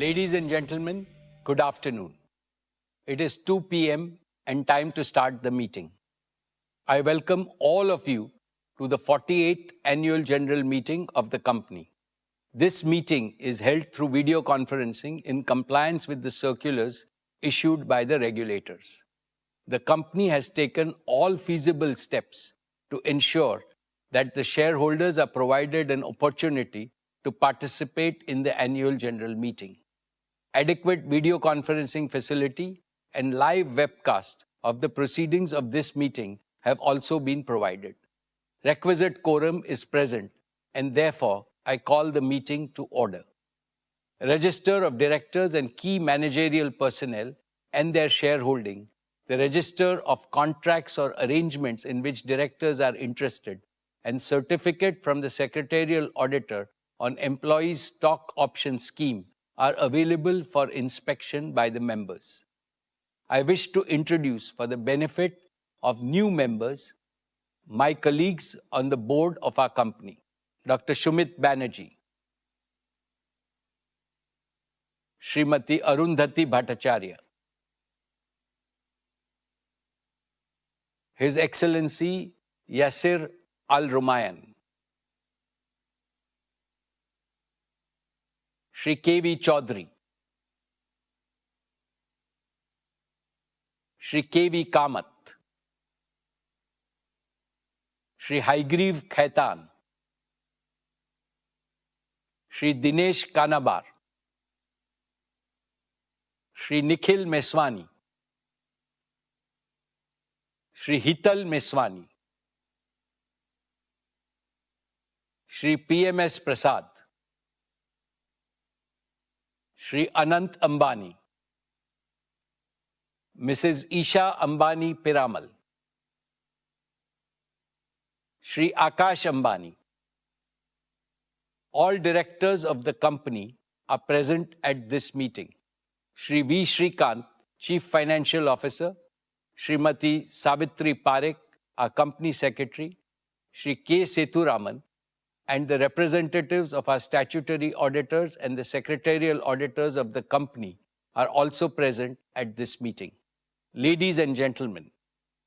Ladies and gentlemen, good afternoon. It is 2 p.m. and time to start the meeting. I welcome all of you to the 48th Annual General Meeting of the company. This meeting is held through video conferencing in compliance with the circulars issued by the regulators. The company has taken all feasible steps to ensure that the shareholders are provided an opportunity to participate in the annual general meeting. Adequate video conferencing facility and live webcast of the proceedings of this meeting have also been provided. Requisite quorum is present, and therefore I call the meeting to order. Register of directors and key managerial personnel and their shareholding, the register of contracts or arrangements in which directors are interested, and certificate from the secretarial auditor on employees' stock option scheme are available for inspection by the members. I wish to introduce, for the benefit of new members, my colleagues on the board of our company. Dr. Shumit Banerjee, Srimati Arundhati Bhattacharya, His Excellency Yasir Al-Rumayyan, Shri K.V. Chaudhary, Shri K.V. Kamath, Shri Haigriv Khaitan, Shri Dinesh Kanabar, Shri Nikhil Meswani, Shri Hital Meswani, Shri P.M.S. Prasad, Shri Anant Ambani, Mrs. Isha Ambani Piramal, Shri Akash Ambani. All directors of the company are present at this meeting. Shri V. Shrikant, Chief Financial Officer, Srimati Savitri Parekh, our Company Secretary, Shri K. Sethuraman, and the representatives of our statutory auditors and the secretarial auditors of the company are also present at this meeting. Ladies and gentlemen,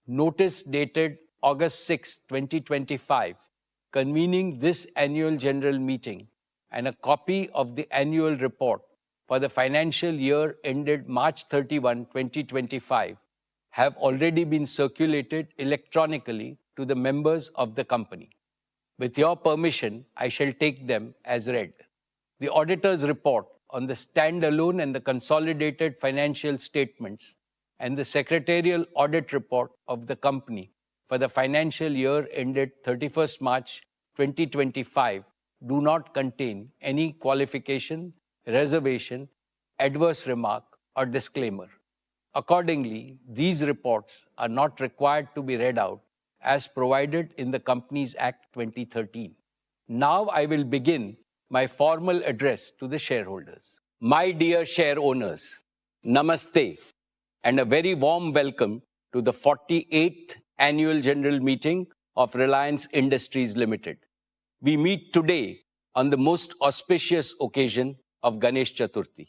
notice dated August 6, 2025, convening this annual general meeting and a copy of the annual report for the financial year ended March 31, 2025, have already been circulated electronically to the members of the company. With your permission, I shall take them as read. The auditor's report on the standalone and the consolidated financial statements and the secretarial audit report of the company for the financial year ended 31st March 2025 do not contain any qualification, reservation, adverse remark, or disclaimer. Accordingly, these reports are not required to be read out as provided in the Companies Act 2013. Now I will begin my formal address to the shareholders. My dear share owners, Namaste, and a very warm welcome to the 48th Annual General Meeting of Reliance Industries Limited. We meet today on the most auspicious occasion of Ganesh Chaturthi.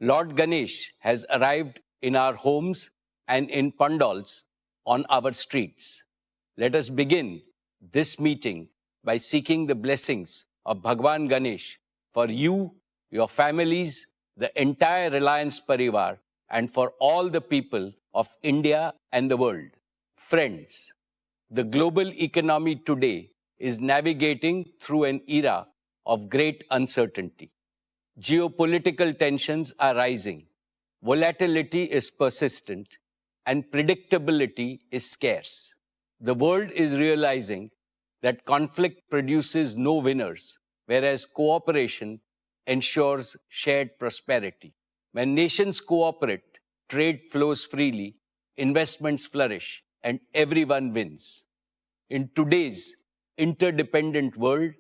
Lord Ganesh has arrived in our homes and in pandals on our streets. Let us begin this meeting by seeking the blessings of Bhagwan Ganesh for you, your families, the entire Reliance Parivar, and for all the people of India and the world. Friends, the global economy today is navigating through an era of great uncertainty. Geopolitical tensions are rising, volatility is persistent, and predictability is scarce. The world is realizing that conflict produces no winners, whereas cooperation ensures shared prosperity. When nations cooperate, trade flows freely, investments flourish, and everyone wins. In today's interdependent world,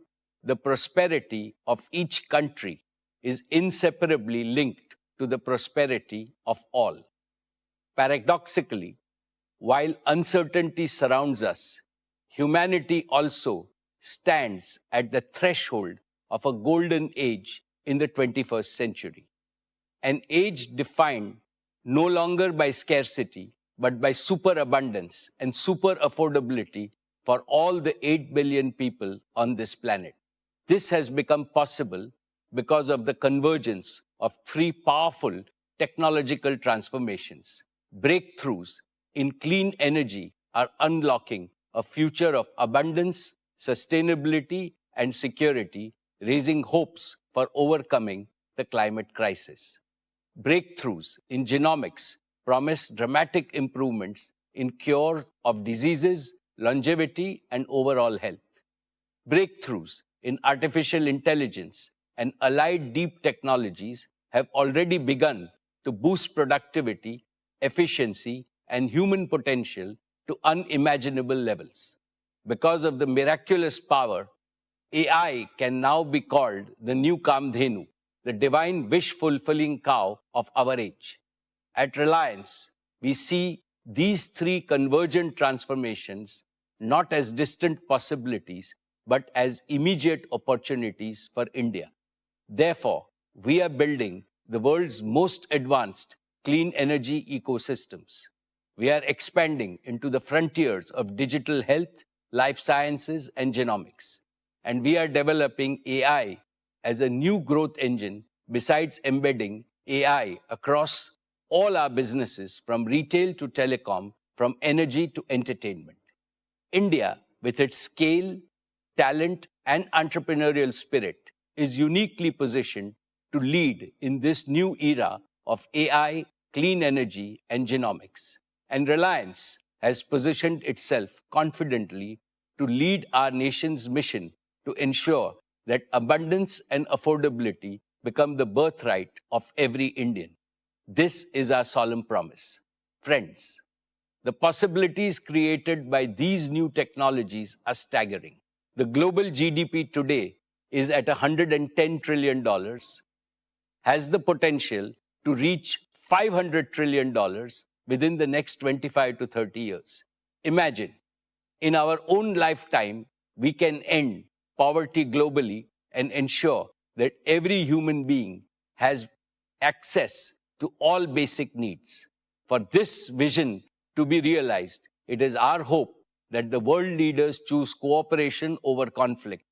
the prosperity of each country is inseparably linked to the prosperity of all. Paradoxically, while uncertainty surrounds us, humanity also stands at the threshold of a golden age in the 21st century. an age defined no longer by scarcity, but by superabundance and super affordability for all the 8 billion people on this planet. This has become possible because of the convergence of three powerful technological transformations. Breakthroughs in clean energy are unlocking a future of abundance, sustainability, and security, raising hopes for overcoming the climate crisis. Breakthroughs in genomics promise dramatic improvements in cure of diseases, longevity, and overall health. Breakthroughs in artificial intelligence and allied deep technologies have already begun to boost productivity, efficiency, and human potential to unimaginable levels. Because of the miraculous power, AI can now be called the new Kamdhenu, the divine wish-fulfilling cow of our age. At Reliance, we see these three convergent transformations not as distant possibilities, but as immediate opportunities for India. Therefore, we are building the world's most advanced clean energy ecosystems. We are expanding into the frontiers of digital health, life sciences, and genomics. And we are developing AI as a new growth engine besides embedding AI across all our businesses from retail to telecom, from energy to entertainment. India, with its scale, talent, and entrepreneurial spirit, is uniquely positioned to lead in this new era of AI, clean energy, and genomics. And Reliance has positioned itself confidently to lead our nation's mission to ensure that abundance and affordability become the birthright of every Indian. This is our solemn promise. Friends, the possibilities created by these new technologies are staggering. The global GDP today is at $110 trillion, has the potential to reach $500 trillion within the next 25 to 30 years. Imagine, in our own lifetime, we can end poverty globally and ensure that every human being has access to all basic needs. For this vision to be realized, it is our hope that the world leaders choose cooperation over conflict,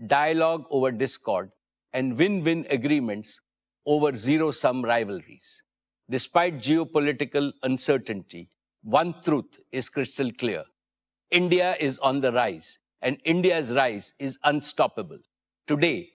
dialogue over discord, and win-win agreements over zero-sum rivalries. Despite geopolitical uncertainty, one truth is crystal clear. India is on the rise, and India's rise is unstoppable. Today,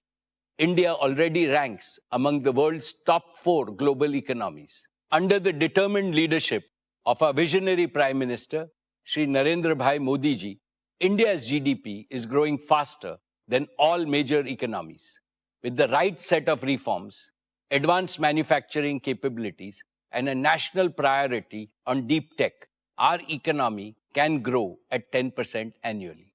India already ranks among the world's top 4 global economies. Under the determined leadership of our visionary Prime Minister, Shri Narendra Bhai Modi ji, India's GDP is growing faster than all major economies. With the right set of reforms, advanced manufacturing capabilities, and a national priority on deep tech, our economy can grow at 10% annually.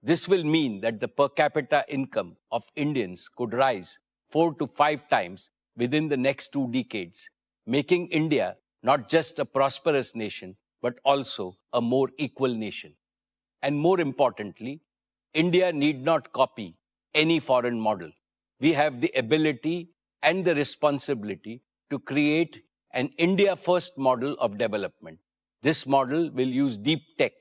This will mean that the per capita income of Indians could rise 4 to 5 times within the next 2 decades, making India not just a prosperous nation, but also a more equal nation. And more importantly, India need not copy any foreign model. We have the ability and the responsibility to create an India-first model of development. This model will use deep tech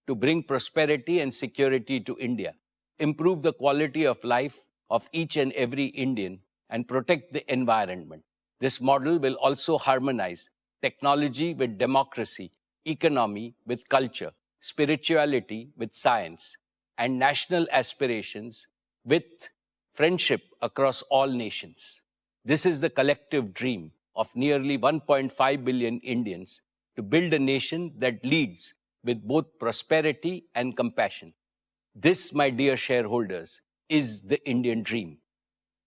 to bring prosperity and security to India, improve the quality of life of each and every Indian, and protect the environment. This model will also harmonize technology with democracy, economy with culture, spirituality with science, and national aspirations with friendship across all nations. This is the collective dream of nearly 1.5 billion Indians to build a nation that leads with both prosperity and compassion. This, my dear shareholders, is the Indian dream.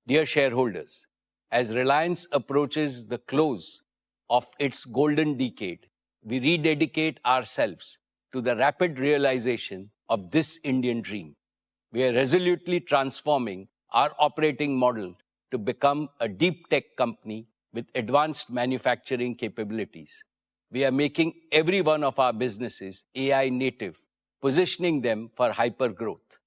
Dear shareholders, as Reliance approaches the close of its golden decade, we rededicate ourselves to the rapid realization of this Indian dream. We are resolutely transforming our operating model to become a deep tech company with advanced manufacturing capabilities. We are making every one of our businesses AI native, positioning them for hyper growth.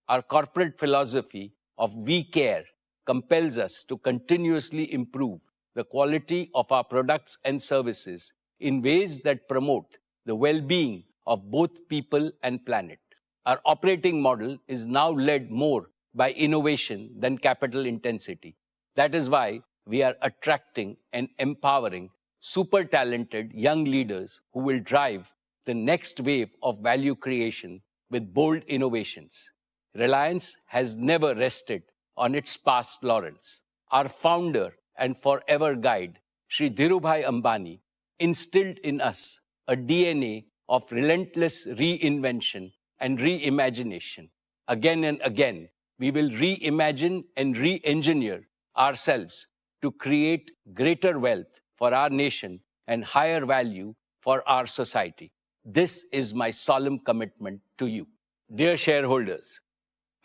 Our corporate philosophy of we care compels us to continuously improve the quality of our products and services in ways that promote the well-being of both people and planet. Our operating model is now led more by innovation than capital intensity. That is why we are attracting and empowering super talented young leaders who will drive the next wave of value creation with bold innovations. Reliance has never rested on its past laurels. Our founder and forever guide, Sri Dhirubhai Ambani, instilled in us a DNA of relentless reinvention and reimagination. Again and again, we will reimagine and re-engineer ourselves to create greater wealth for our nation and higher value for our society. This is my solemn commitment to you. Dear shareholders,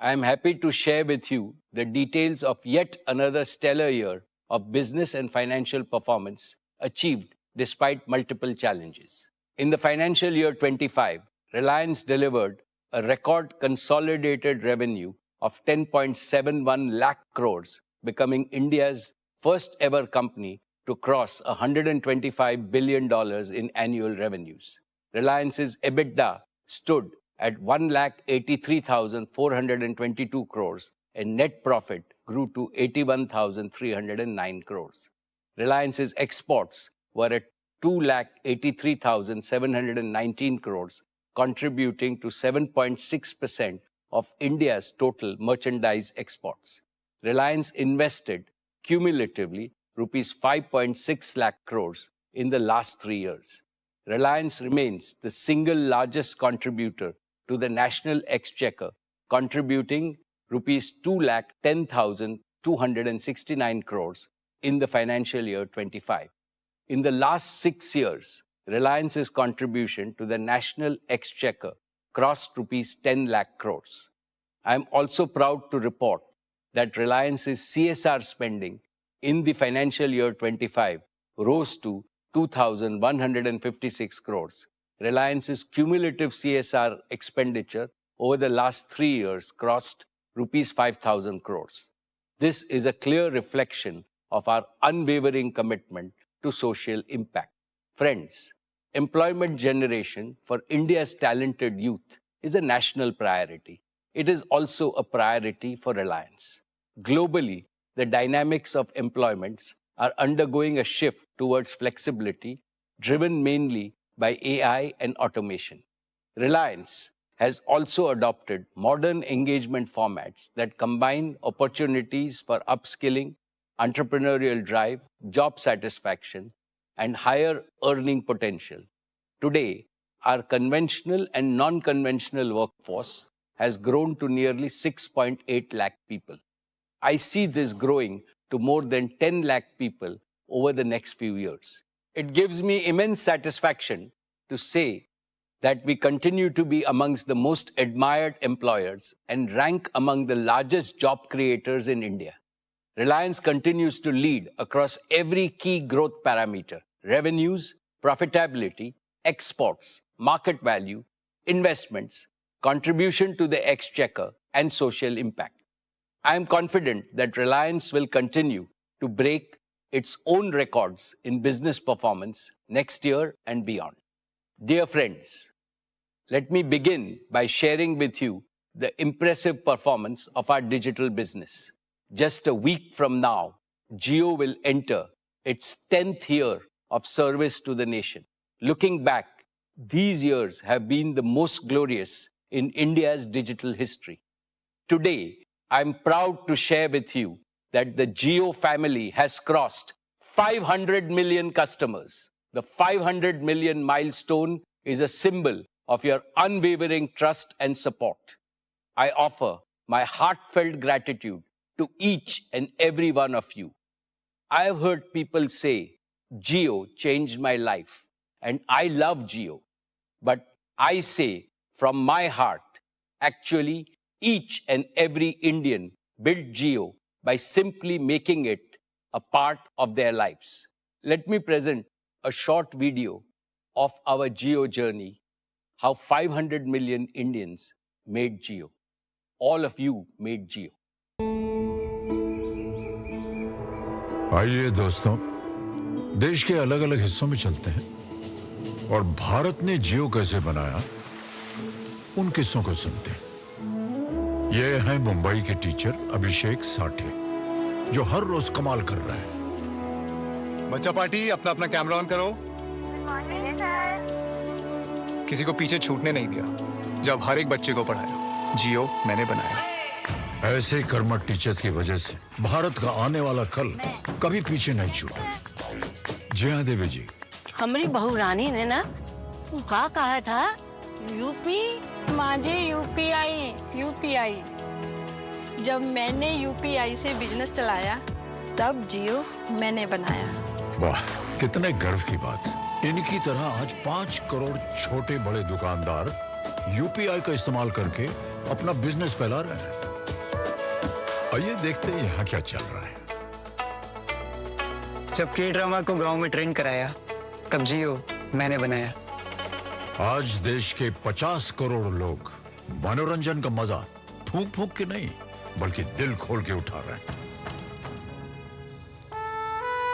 I am happy to share with you the details of yet another stellar year of business and financial performance achieved despite multiple challenges. In the financial year 25, Reliance delivered a record consolidated revenue of 10.71 lakh crores, becoming India's first ever company to cross $125 billion in annual revenues. Reliance's EBITDA stood at 1,83,422 crores and net profit grew to 81,309 crores. Reliance's exports were at 2,83,719 crores, contributing to 7.6% of India's total merchandise exports. Reliance invested cumulatively rupees 5.6 lakh crores in the last 3 years. Reliance remains the single largest contributor to the national exchequer, contributing rupees 2,10,269 crores in the financial year 25. In the last 6 years, Reliance's contribution to the national exchequer crossed rupees 10 lakh crores. I am also proud to report that Reliance's CSR spending in the financial year 25 rose to 2,156 crores. Reliance's cumulative CSR expenditure over the last 3 years crossed rupees 5,000 crores. This is a clear reflection of our unwavering commitment to social impact. Friends, employment generation for India's talented youth is a national priority. It is also a priority for Reliance. Globally, the dynamics of employments are undergoing a shift towards flexibility, driven mainly by AI and automation. Reliance has also adopted modern engagement formats that combine opportunities for upskilling, entrepreneurial drive, job satisfaction, and higher earning potential. Today, our conventional and non-conventional workforce has grown to nearly 6.8 lakh people. I see this growing to more than 10 lakh people over the next few years. It gives me immense satisfaction to say that we continue to be amongst the most admired employers and rank among the largest job creators in India. Reliance continues to lead across every key growth parameter: revenues, profitability, exports, market value, investments, contribution to the exchequer, and social impact. I am confident that Reliance will continue to break its own records in business performance next year and beyond. Dear friends, let me begin by sharing with you the impressive performance of our digital business. Just a week from now, JIO will enter its 10th year of service to the nation. Looking back, these years have been the most glorious in India's digital history. Today, I'm proud to share with you that the JIO family has crossed 500 million customers. The 500 million milestone is a symbol of your unwavering trust and support. I offer my heartfelt gratitude to each and every one of you. I have heard people say, JIO changed my life, and I love JIO. But I say from my heart, actually, each and every Indian built JIO by simply making it a part of their lives. Let me present a short video of our JIO journey, how 500 million Indians made JIO. All of you made JIO. आइए दोस्तों, देश के अलग अलग हिस्सों में चलते हैं और भारत ने जियो कैसे बनाया उन किस्सों को सुनते हैं। ये है मुंबई के टीचर अभिषेक साठे, जो हर रोज कमाल कर रहा है। बच्चा पार्टी, अपना अपना कैमरा ऑन करो। किसी को पीछे छूटने नहीं दिया जब हर एक बच्चे को पढ़ाया। जियो मैंने बनाया। ऐसे कर्मठ टीचर्स की वजह से भारत का आने वाला कल कभी पीछे नहीं छूटा। जी हाँ देवी जी, हमारी बहू रानी ने ना क्या कहा था, यूपी माजे यूपीआई। जब मैंने यूपीआई से बिजनेस चलाया तब जियो मैंने बनाया। वाह, कितने गर्व की बात। इनकी तरह आज 5 करोड़ छोटे बड़े दुकानदार यूपीआई का इस्तेमाल करके अपना बिजनेस फैला रहे हैं। आइए देखते हैं यहाँ क्या चल रहा है। जब के ड्रामा को गांव में ट्रेंड कराया तब जियो मैंने बनाया। आज देश के 50 करोड़ लोग मनोरंजन का मजा फूंक फूंक के नहीं बल्कि दिल खोल के उठा रहे हैं।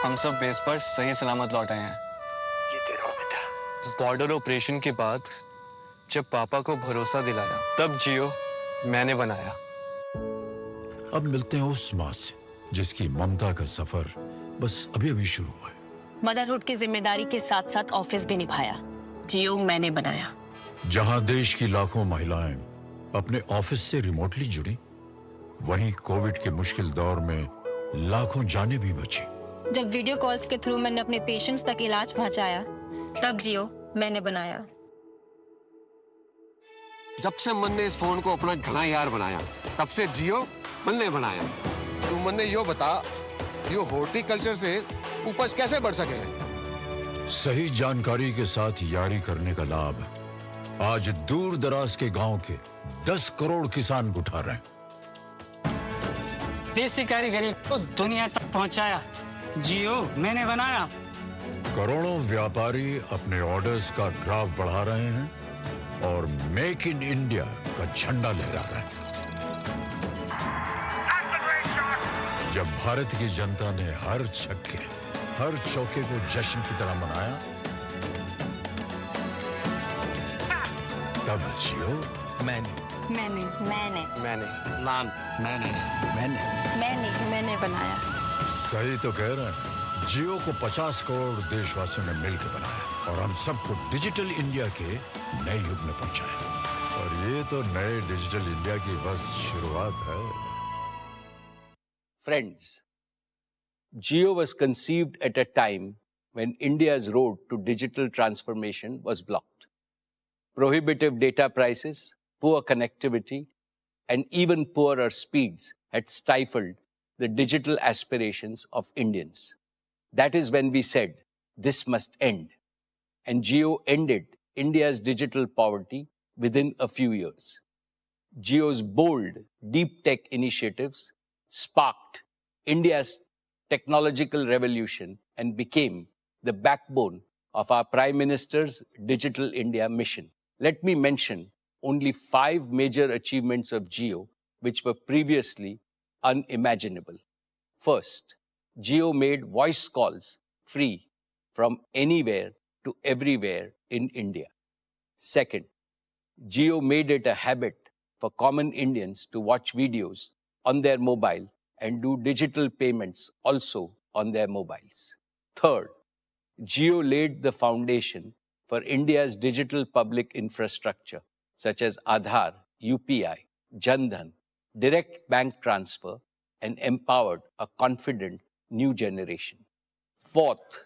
हम सब बेस पर सही सलामत लौट आए हैं। ये देखो बेटा, बॉर्डर ऑपरेशन के बाद जब पापा को भरोसा दिलाया तब जियो मैंने बनाया। अब मिलते हैं उस माँ से जिसकी ममता का सफर बस अभी अभी शुरू हुआ है। मदरहुड की जिम्मेदारी के साथ साथ ऑफिस भी निभाया। जियो मैंने बनाया। जहां देश की लाखों महिलाएं अपने ऑफिस से रिमोटली जुड़ी, वहीं कोविड के मुश्किल दौर में लाखों जानें भी बची। जब वीडियो कॉल्स के थ्रू मैंने अपने पेशेंट्स तक इलाज पहुंचाया तब जियो मैंने बनाया। जब से मन ने इस फोन को अपना घना यार बनाया तब से जियो मन ने बनाया। तू मन ने यो बता, यो हॉर्टिकल्चर से उपज कैसे बढ़ सके? सही जानकारी के साथ यारी करने का लाभ आज दूर दराज के गांव के 10 करोड़ किसान उठा रहे हैं। देसी कारीगरी को दुनिया तक पहुंचाया जियो मैंने बनाया। करोड़ों व्यापारी अपने ऑर्डर्स का ग्राफ बढ़ा रहे हैं और मेक इन इंडिया का झंडा लहरा रहे हैं। जब भारत की जनता ने हर छक्के हर चौके को जश्न की तरह मनाया, तब जियो मैंने बनाया। सही तो कह रहे हैं। जियो को 50 करोड़ देशवासियों ने मिलकर बनाया और हम सबको डिजिटल इंडिया के नए युग में पहुंचाया। और ये तो नए डिजिटल इंडिया की बस शुरुआत है। Friends, Jio was conceived at a time when India's road to digital transformation was blocked. Prohibitive data prices, poor connectivity, and even poorer speeds had stifled the digital aspirations of Indians. That is when we said, this must end. And Jio ended India's digital poverty within a few years. Jio's bold, deep tech initiatives sparked India's technological revolution and became the backbone of our Prime Minister's Digital India mission. Let me mention only 5 major achievements of Jio which were previously unimaginable. First, Jio made voice calls free from anywhere to everywhere in India. Second, Jio made it a habit for common Indians to watch videos on their mobile and do digital payments also on their mobiles. Third, Jio laid the foundation for India's digital public infrastructure such as Aadhaar, UPI, Jan Dhan, direct bank transfer, and empowered a confident new generation. Fourth,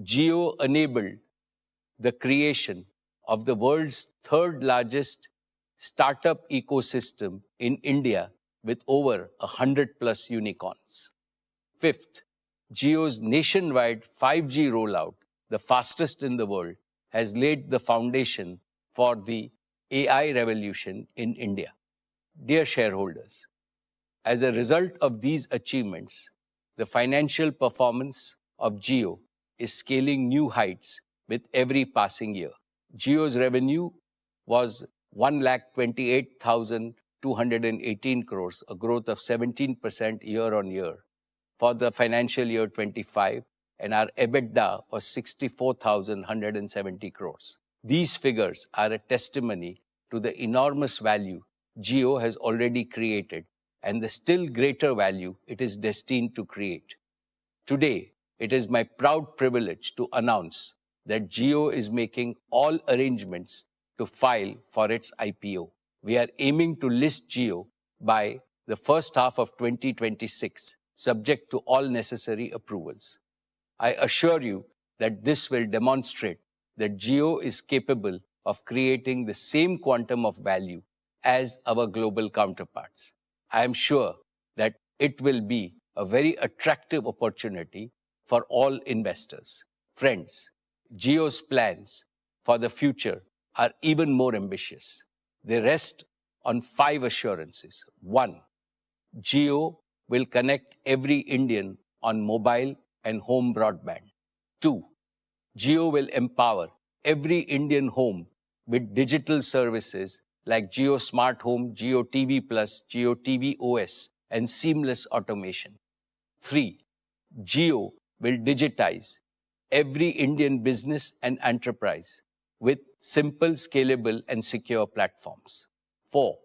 Jio enabled the creation of the world's third largest startup ecosystem in India with over 100+ unicorns. Fifth, Jio's nationwide 5G rollout, the fastest in the world, has laid the foundation for the AI revolution in India. Dear shareholders, as a result of these achievements, the financial performance of Jio is scaling new heights with every passing year. Jio's revenue was 1,28,218 crores, a growth of 17% year on year for the financial year 25, and our EBITDA was 64,170 crores. These figures are a testimony to the enormous value Jio has already created and the still greater value it is destined to create. Today, it is my proud privilege to announce that Jio is making all arrangements to file for its IPO. We are aiming to list Jio by the first half of 2026, subject to all necessary approvals. I assure you that this will demonstrate that Jio is capable of creating the same quantum of value as our global counterparts. I am sure that it will be a very attractive opportunity for all investors. Friends, Jio's plans for the future are even more ambitious. They rest on 5 assurances. 1. Jio will connect every Indian on mobile and home broadband. 2. Jio will empower every Indian home with digital services like Jio Smart Home, Jio TV Plus, Jio TV OS, and seamless automation. 3. Jio will digitize every Indian business and enterprise with simple, scalable, and secure platforms. 4.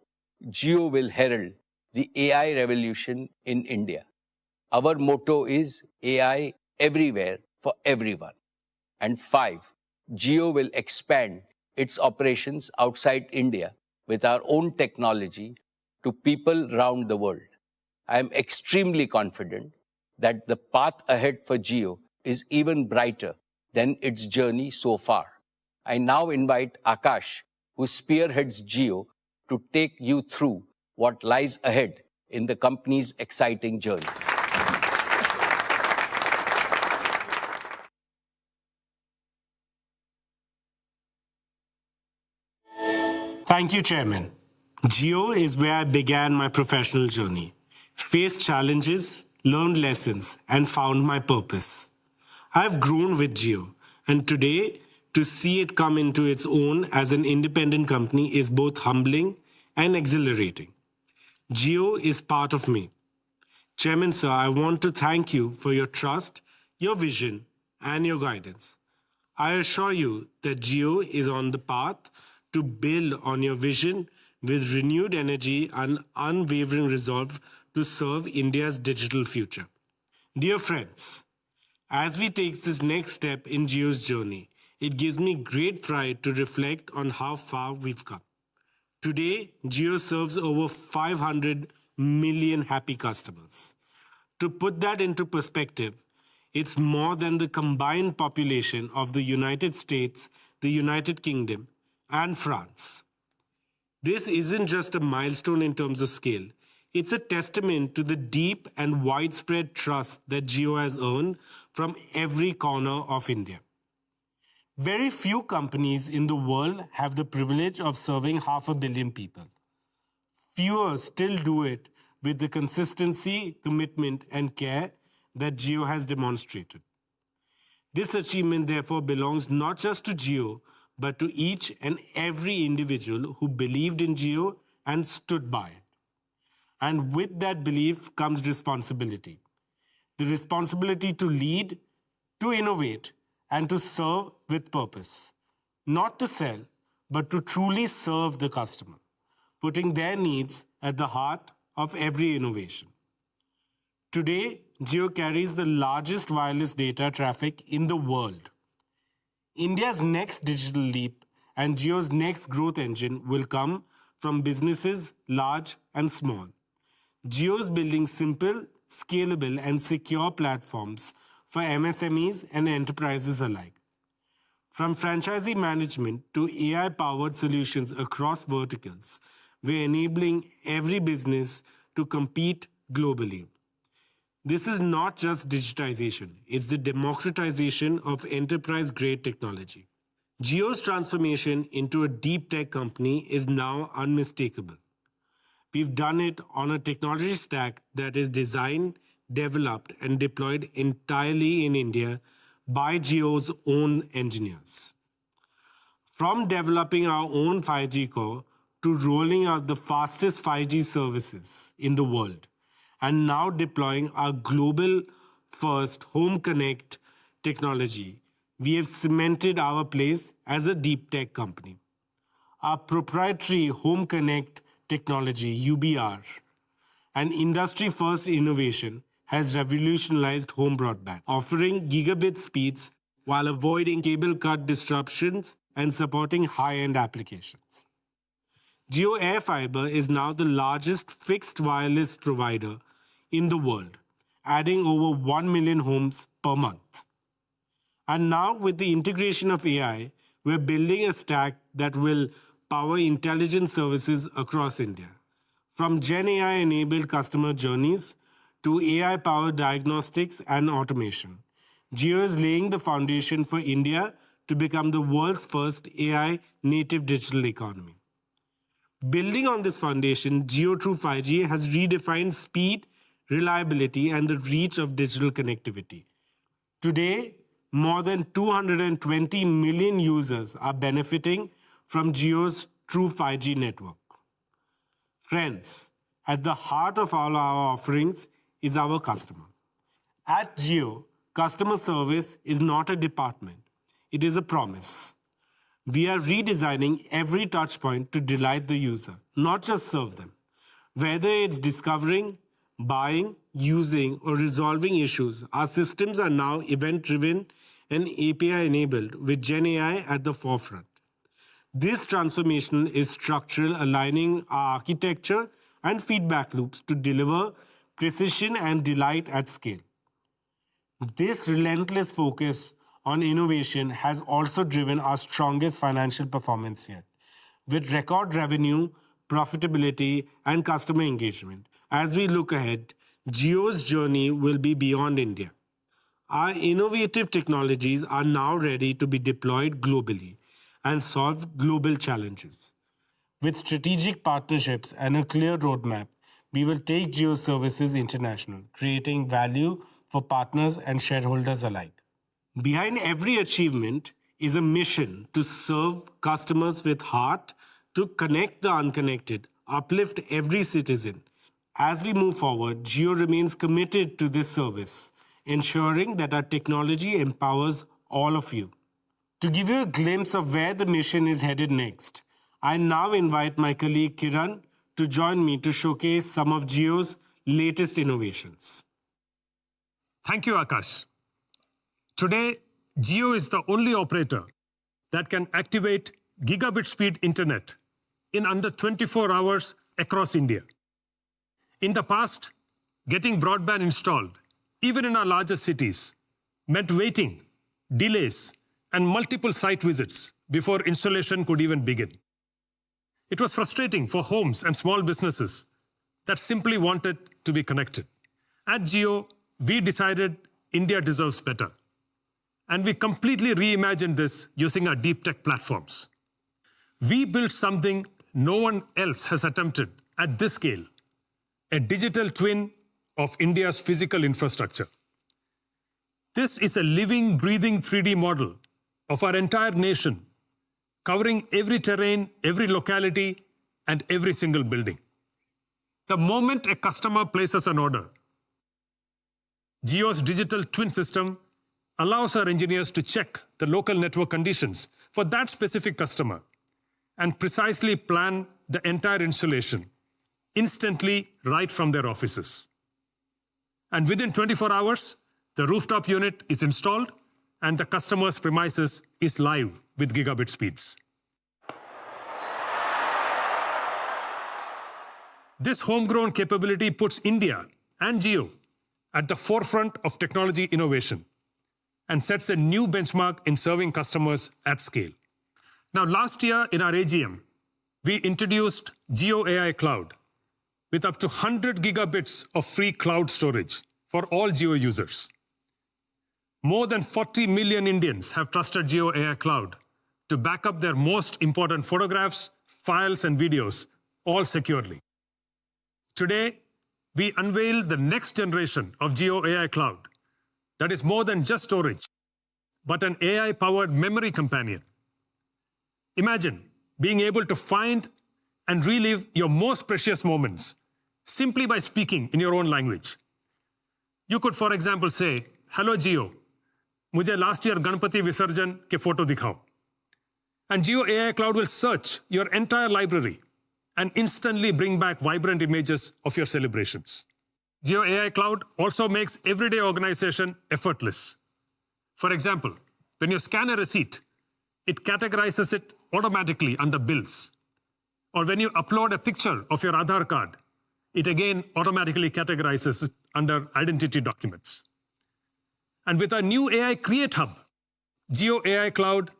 Jio will herald the AI revolution in India. Our motto is AI everywhere for everyone. And 5. Jio will expand its operations outside India with our own technology to people around the world. I am extremely confident that the path ahead for Jio is even brighter than its journey so far. I now invite Akash, who spearheads Jio, to take you through what lies ahead in the company's exciting journey. Thank you, Chairman. Jio is where I began my professional journey, faced challenges, learned lessons, and found my purpose. I've grown with Jio, and today, to see it come into its own as an independent company is both humbling and exhilarating. Jio is part of me. Chairman, sir, I want to thank you for your trust, your vision, and your guidance. I assure you that Jio is on the path to build on your vision with renewed energy and unwavering resolve to serve India's digital future. Dear friends, as we take this next step in Jio's journey, it gives me great pride to reflect on how far we've come. Today, Jio serves over 500 million happy customers. To put that into perspective, it's more than the combined population of the United States, the United Kingdom, and France. This isn't just a milestone in terms of scale. It's a testament to the deep and widespread trust that Jio has earned from every corner of India. Very few companies in the world have the privilege of serving 500 million people. Fewer still do it with the consistency, commitment, and care that Jio has demonstrated. This achievement, therefore, belongs not just to Jio, but to each and every individual who believed in Jio and stood by it. And with that belief comes responsibility. The responsibility to lead, to innovate, and to serve with purpose. Not to sell, but to truly serve the customer, putting their needs at the heart of every innovation. Today, Jio carries the largest wireless data traffic in the world. India's next digital leap and Jio's next growth engine will come from businesses large and small. Jio is building simple, scalable, and secure platforms for MSMEs and enterprises alike. From franchisee management to AI-powered solutions across verticals, we're enabling every business to compete globally. This is not just digitization, it's the democratization of enterprise-grade technology. Jio's transformation into a deep tech company is now unmistakable. We've done it on a technology stack that is designed, developed, and deployed entirely in India by Jio's own engineers. From developing our own 5G core to rolling out the fastest 5G services in the world, and now deploying our global first Home Connect technology, we have cemented our place as a deep tech company. Our proprietary Home Connect technology, UBR, an industry-first innovation, has revolutionized home broadband, offering gigabit speeds while avoiding cable cut disruptions and supporting high-end applications. Jio Air Fiber is now the largest fixed wireless provider in the world, adding over 1 million homes per month. And now, with the integration of AI, we're building a stack that will power intelligent services across India. From Gen AI-enabled customer journeys to AI-powered diagnostics and automation, Jio is laying the foundation for India to become the world's first AI-native digital economy. Building on this foundation, Jio through 5G has redefined speed, reliability, and the reach of digital connectivity. Today, more than 220 million users are benefiting from Jio's true 5G network. Friends, at the heart of all our offerings is our customer. At Jio, customer service is not a department, it is a promise. We are redesigning every touchpoint to delight the user, not just serve them. Whether it's discovering, buying, using, or resolving issues, our systems are now event-driven and API-enabled with Gen AI at the forefront. This transformation is structural, aligning our architecture and feedback loops to deliver precision and delight at scale. This relentless focus on innovation has also driven our strongest financial performance yet, with record revenue, profitability, and customer engagement. As we look ahead, Jio's journey will be beyond India. Our innovative technologies are now ready to be deployed globally and solve global challenges. With strategic partnerships and a clear roadmap, we will take Jio services international, creating value for partners and shareholders alike. Behind every achievement is a mission to serve customers with heart, to connect the unconnected, uplift every citizen. As we move forward, Jio remains committed to this service, ensuring that our technology empowers all of you. To give you a glimpse of where the mission is headed next, I now invite my colleague Kiran to join me to showcase some of Jio's latest innovations. Thank you, Akash. Today, Jio is the only operator that can activate gigabit speed internet in under 24 hours across India. In the past, getting broadband installed, even in our largest cities, meant waiting, delays, and multiple site visits before installation could even begin. It was frustrating for homes and small businesses that simply wanted to be connected. At Jio, we decided India deserves better. And we completely reimagined this using our deep tech platforms. We built something no one else has attempted at this scale, a digital twin of India's physical infrastructure. This is a living, breathing 3D model of our entire nation, covering every terrain, every locality, and every single building. The moment a customer places an order, Jio's digital twin system allows our engineers to check the local network conditions for that specific customer and precisely plan the entire installation instantly right from their offices. And within 24 hours, the rooftop unit is installed and the customer's premises is live with gigabit speeds. This homegrown capability puts India and Jio at the forefront of technology innovation and sets a new benchmark in serving customers at scale. Now, last year in our AGM, we introduced Jio AI Cloud with up to 100 gigabits of free cloud storage for all Jio users. More than 40 million Indians have trusted Jio AI Cloud to back up their most important photographs, files, and videos, all securely. Today, we unveil the next generation of Jio AI Cloud that is more than just storage, but an AI-powered memory companion. Imagine being able to find and relive your most precious moments simply by speaking in your own language. You could, for example, say, "Hello, Jio. मुझे last year Ganpati विसर्जन के photo दिखाओ. And Jio AI Cloud will search your entire library and instantly bring back vibrant images of your celebrations. Jio AI Cloud also makes everyday organization effortless. For example, when you scan a receipt, it categorizes it automatically under bills. Or when you upload a picture of your Aadhaar card, it again automatically categorizes it under identity documents. And with our new AI Create Hub, Jio AI Cloud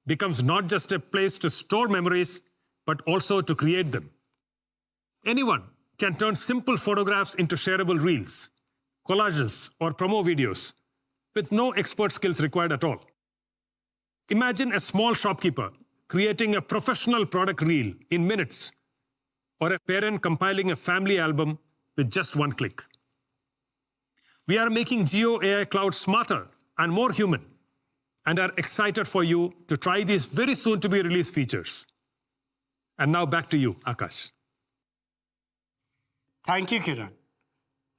becomes not just a place to store memories, but also to create them. Anyone can turn simple photographs into shareable reels, collages, or promo videos with no expert skills required at all. Imagine a small shopkeeper creating a professional product reel in minutes, or a parent compiling a family album with just one click. We are making Jio AI Cloud smarter and more human, and are excited for you to try these very soon to be released features. And now back to you, Akash. Thank you, Kiran.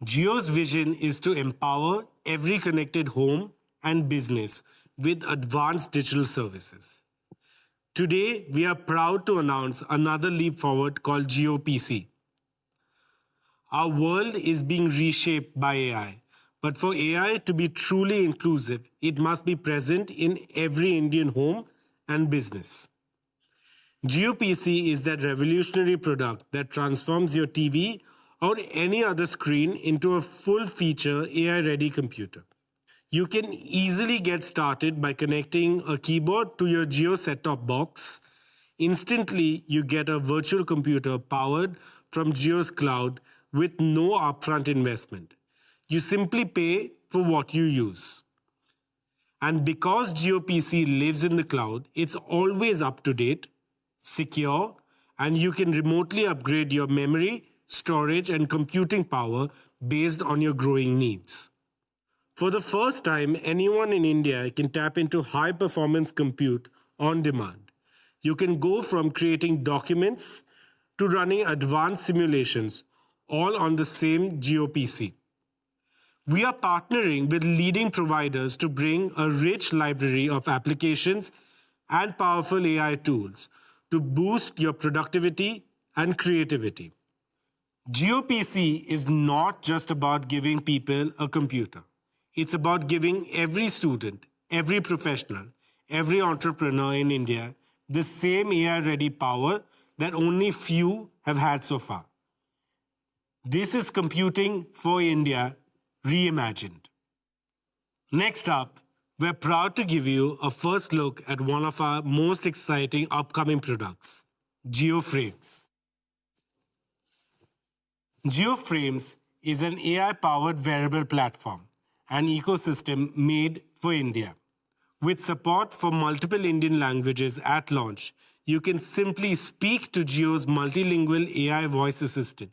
Jio's vision is to empower every connected home and business with advanced digital services. Today, we are proud to announce another leap forward called JioBp. Our world is being reshaped by AI, but for AI to be truly inclusive, it must be present in every Indian home and business. JioBp is that revolutionary product that transforms your TV or any other screen into a full-feature AI-ready computer. You can easily get started by connecting a keyboard to your Jio set-top box. Instantly, you get a virtual computer powered from Jio's cloud with no upfront investment. You simply pay for what you use. And because JioBp lives in the cloud, it's always up to date, secure, and you can remotely upgrade your memory, storage, and computing power based on your growing needs. For the first time, anyone in India can tap into high-performance compute on demand. You can go from creating documents to running advanced simulations, all on the same JioBp. We are partnering with leading providers to bring a rich library of applications and powerful AI tools to boost your productivity and creativity. JioBp is not just about giving people a computer. It's about giving every student, every professional, every entrepreneur in India the same AI-ready power that only few have had so far. This is computing for India reimagined. Next up, we're proud to give you a first look at one of our most exciting upcoming products, JioFrames. JioFrames is an AI-powered wearable platform, an ecosystem made for India. With support for multiple Indian languages at launch, you can simply speak to Jio's multilingual AI voice assistant.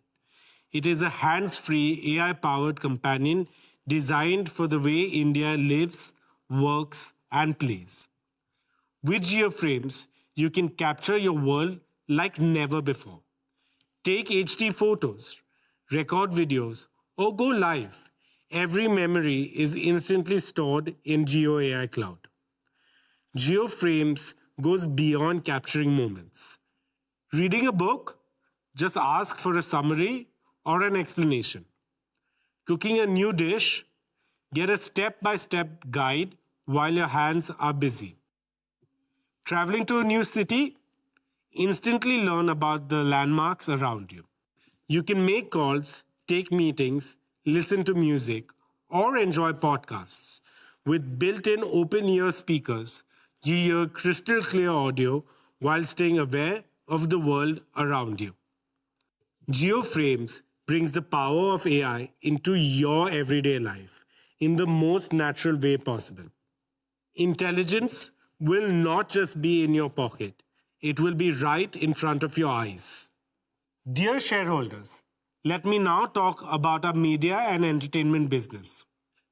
It is a hands-free AI-powered companion designed for the way India lives, works, and plays. With JioFrames, you can capture your world like never before. Take HD photos, record videos, or go live. Every memory is instantly stored in Jio AI Cloud. JioFrames goes beyond capturing moments. Reading a book? Just ask for a summary or an explanation. Cooking a new dish? Get a step-by-step guide while your hands are busy. Traveling to a new city? Instantly learn about the landmarks around you. You can make calls, take meetings, listen to music, or enjoy podcasts. With built-in open-ear speakers, you hear crystal clear audio while staying aware of the world around you. JioFrames brings the power of AI into your everyday life in the most natural way possible. Intelligence will not just be in your pocket, it will be right in front of your eyes. Dear shareholders, let me now talk about our media and entertainment business.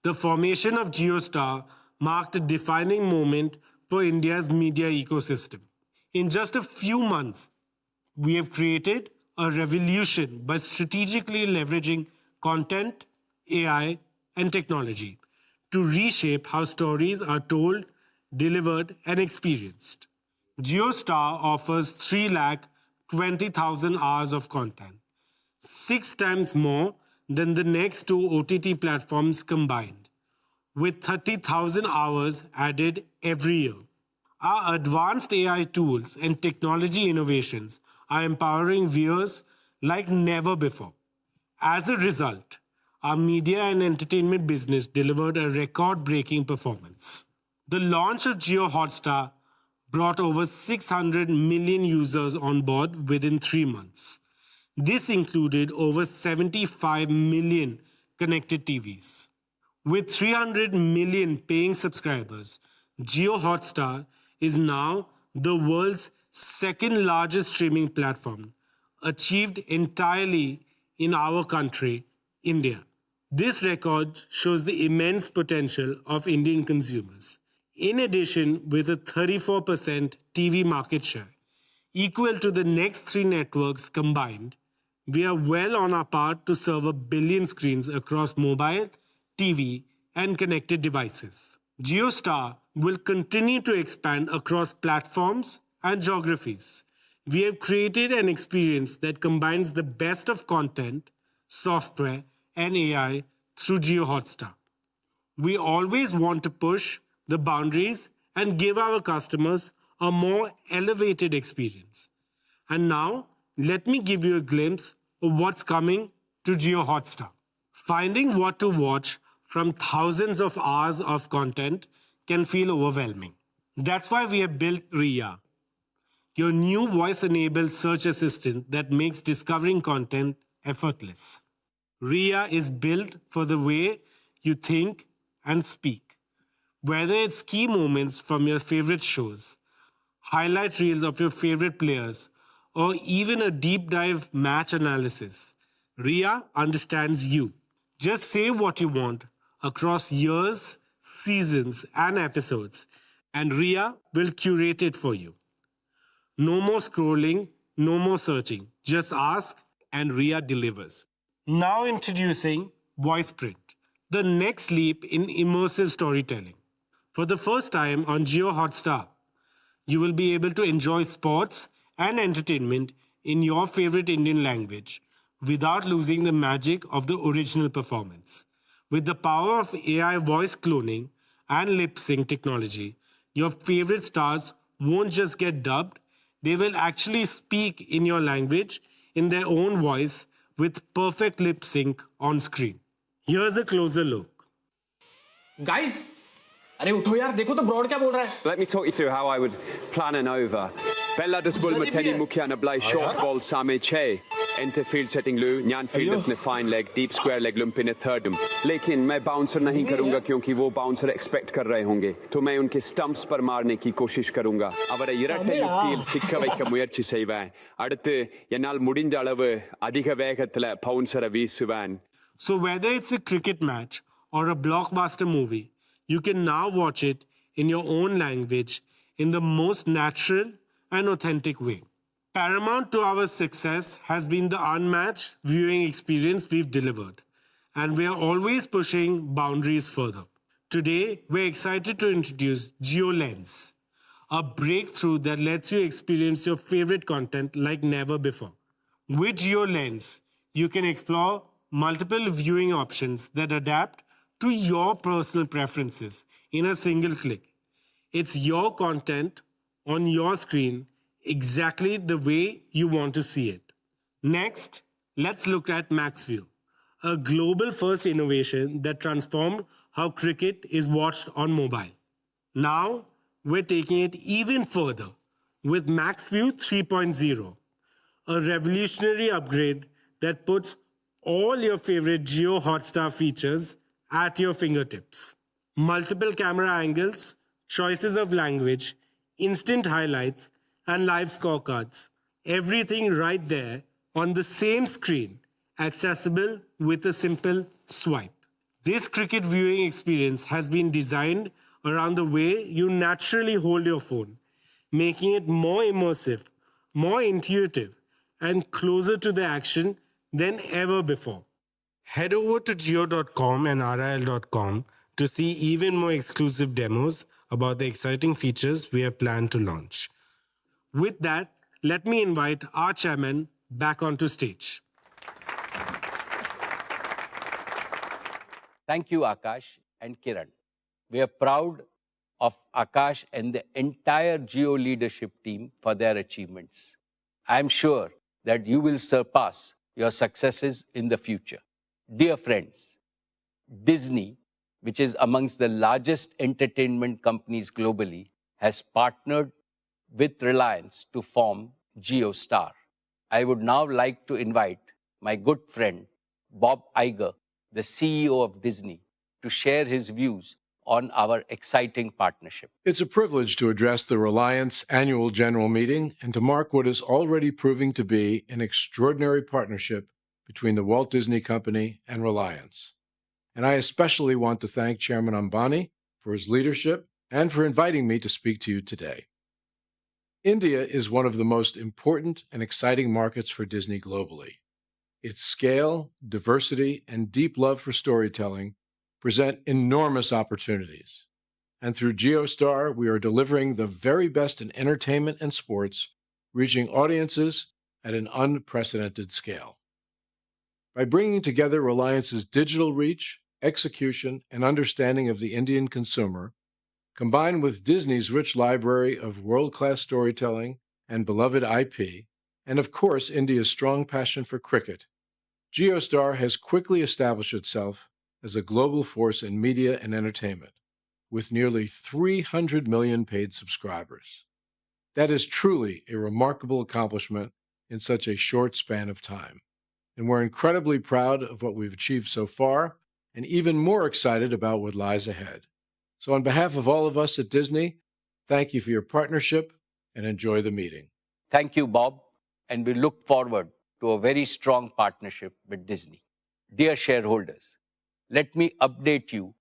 The formation of JioStar marked a defining moment for India's media ecosystem. In just a few months, we have created a revolution by strategically leveraging content, AI, and technology to reshape how stories are told, delivered, and experienced. JioStar offers 320,000 hours of content, 6 times more than the next 2 OTT platforms combined, with 30,000 hours added every year. Our advanced AI tools and technology innovations are empowering viewers like never before. As a result, our media and entertainment business delivered a record-breaking performance. The launch of Jio Hotstar brought over 600 million users on board within 3 months. This included over 75 million connected TVs. With 300 million paying subscribers, Jio Hotstar is now the world's second largest streaming platform, achieved entirely in our country, India. This record shows the immense potential of Indian consumers. In addition, with a 34% TV market share, equal to the next 3 networks combined, we are well on our path to serve 1 billion screens across mobile, TV, and connected devices. JioStar will continue to expand across platforms and geographies. We have created an experience that combines the best of content, software, and AI through Jio Hotstar. We always want to push the boundaries and give our customers a more elevated experience. And now, let me give you a glimpse of what's coming to Jio Hotstar. Finding what to watch from thousands of hours of content can feel overwhelming. That's why we have built RIA, your new voice-enabled search assistant that makes discovering content effortless. RIA is built for the way you think and speak. Whether it's key moments from your favorite shows, highlight reels of your favorite players, or even a deep dive match analysis, RIA understands you. Just say what you want across years, seasons, and episodes, and RIA will curate it for you. No more scrolling, no more searching. Just ask and RIA delivers. Now introducing VoicePrint, the next leap in immersive storytelling. For the first time on Jio Hotstar, you will be able to enjoy sports and entertainment in your favorite Indian language without losing the magic of the original performance. With the power of AI voice cloning and lip sync technology, your favorite stars won't just get dubbed, they will actually speak in your language in their own voice with perfect lip sync on screen. Here's a closer look. Guys, अरे उठो यार, देखो तो broad क्या बोल रहा है. Let me talk you through how I would plan an over. Bella das bull mateni mukiana blai short ball same che. Enter field setting lu, nyan fielders ne fine leg, deep square leg lump in a thirdum. लेकिन मैं bouncer नहीं करूँगा क्योंकि वो bouncer expect कर रहे होंगे. तो मैं उनके stumps पर मारने की कोशिश करूँगा. அவரை இரட்டை யுக்தியில் சிக்க வைக்க முயற்சி செய்வேன். அடுத்து என்னால் முடிந்த அளவு அதிக வேகத்துல bouncer வீசுவேன். So whether it's a cricket match or a blockbuster movie, you can now watch it in your own language in the most natural and authentic way. Paramount to our success has been the unmatched viewing experience we've delivered, and we are always pushing boundaries further. Today, we're excited to introduce JioLens, a breakthrough that lets you experience your favorite content like never before. With JioLens, you can explore multiple viewing options that adapt to your personal preferences in a single click. It's your content on your screen exactly the way you want to see it. Next, let's look at MaxView, a global first innovation that transformed how cricket is watched on mobile. Now, we're taking it even further with MaxView 3.0, a revolutionary upgrade that puts all your favorite Jio Hotstar features at your fingertips. Multiple camera angles, choices of language, instant highlights, and live scorecards. Everything right there on the same screen, accessible with a simple swipe. This cricket viewing experience has been designed around the way you naturally hold your phone, making it more immersive, more intuitive, and closer to the action than ever before. Head over to jio.com and ril.com to see even more exclusive demos about the exciting features we have planned to launch. With that, let me invite our chairman back onto stage. Thank you, Akash and Kiran. We are proud of Akash and the entire JIO leadership team for their achievements. I am sure that you will surpass your successes in the future. Dear friends, Disney, which is amongst the largest entertainment companies globally, has partnered with Reliance to form JioStar. I would now like to invite my good friend, Bob Iger, the CEO of Disney, to share his views on our exciting partnership. It's a privilege to address the Reliance Annual General Meeting and to mark what is already proving to be an extraordinary partnership between the Walt Disney Company and Reliance. And I especially want to thank Chairman Ambani for his leadership and for inviting me to speak to you today. India is one of the most important and exciting markets for Disney globally. Its scale, diversity, and deep love for storytelling present enormous opportunities. And through JioStar, we are delivering the very best in entertainment and sports, reaching audiences at an unprecedented scale. By bringing together Reliance's digital reach, execution, and understanding of the Indian consumer, combined with Disney's rich library of world-class storytelling and beloved IP, and of course India's strong passion for cricket, JioStar has quickly established itself as a global force in media and entertainment, with nearly 300 million paid subscribers. That is truly a remarkable accomplishment in such a short span of time, and we're incredibly proud of what we've achieved so far, and even more excited about what lies ahead. So on behalf of all of us at Disney, thank you for your partnership and enjoy the meeting. Thank you, Bob, and we look forward to a very strong partnership with Disney. Dear shareholders, let me update you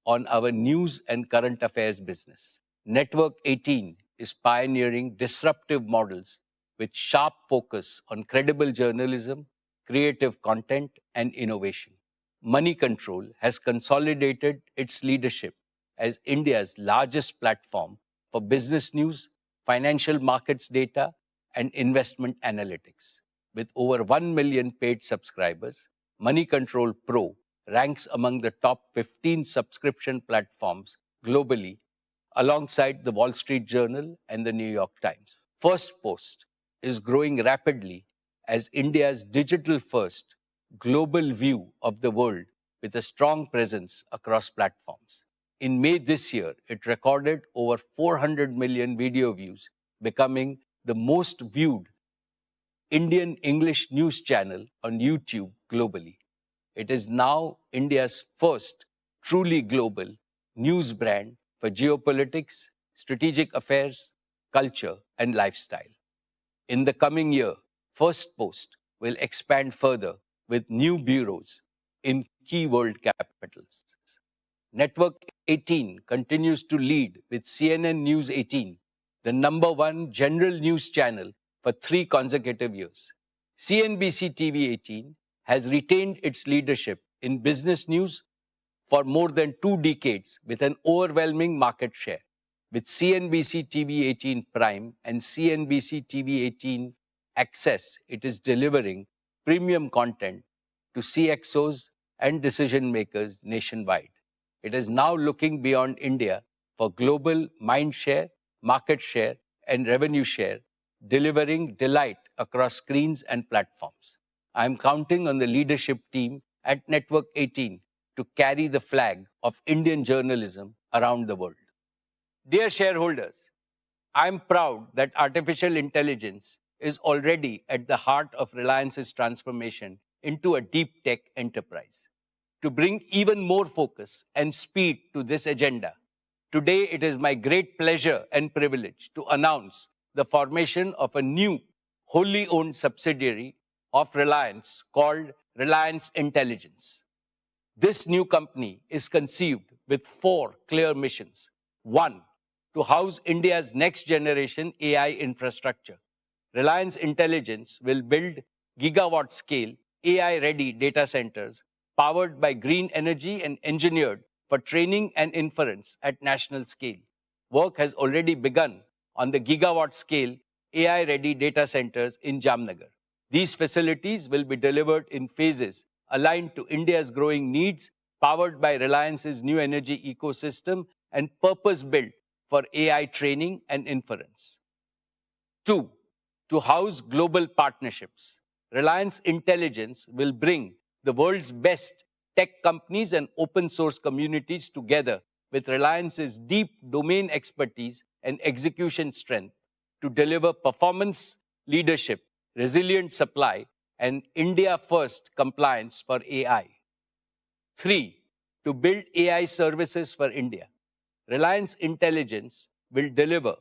on our news and current affairs business. Network 18 is pioneering disruptive models with sharp focus on credible journalism, creative content, and innovation. Money Control has consolidated its leadership as India's largest platform for business news, financial markets data, and investment analytics. With over 1 million paid subscribers, Money Control Pro ranks among the top 15 subscription platforms globally, alongside the Wall Street Journal and the New York Times. First Post is growing rapidly as India's digital-first global view of the world with a strong presence across platforms. In May this year, it recorded over 400 million video views, becoming the most viewed Indian English news channel on YouTube globally. It is now India's first truly global news brand for geopolitics, strategic affairs, culture, and lifestyle. In the coming year, First Post will expand further with new bureaus in key world capitals. Network 18 continues to lead with CNN News 18, the #1 general news channel for 3 consecutive years. CNBC TV 18 has retained its leadership in business news for more than 2 decades with an overwhelming market share. With CNBC TV 18 Prime and CNBC TV 18 Access, it is delivering premium content to CXOs and decision makers nationwide. It is now looking beyond India for global mind share, market share, and revenue share, delivering delight across screens and platforms. I am counting on the leadership team at Network 18 to carry the flag of Indian journalism around the world. Dear shareholders, I am proud that artificial intelligence is already at the heart of Reliance's transformation into a deep tech enterprise. To bring even more focus and speed to this agenda, today it is my great pleasure and privilege to announce the formation of a new wholly owned subsidiary of Reliance called Reliance Intelligence. This new company is conceived with 4 clear missions. 1, to house India's next generation AI infrastructure. Reliance Intelligence will build gigawatt-scale AI-ready data centers powered by green energy and engineered for training and inference at national scale. Work has already begun on the gigawatt scale AI-ready data centers in Jamnagar. These facilities will be delivered in phases aligned to India's growing needs, powered by Reliance's new energy ecosystem and purpose-built for AI training and inference. 2. To house global partnerships. Reliance Intelligence will bring the world's best tech companies and open source communities together with Reliance's deep domain expertise and execution strength to deliver performance, leadership, resilient supply, and India-first compliance for AI. 3. To build AI services for India. Reliance Intelligence will deliver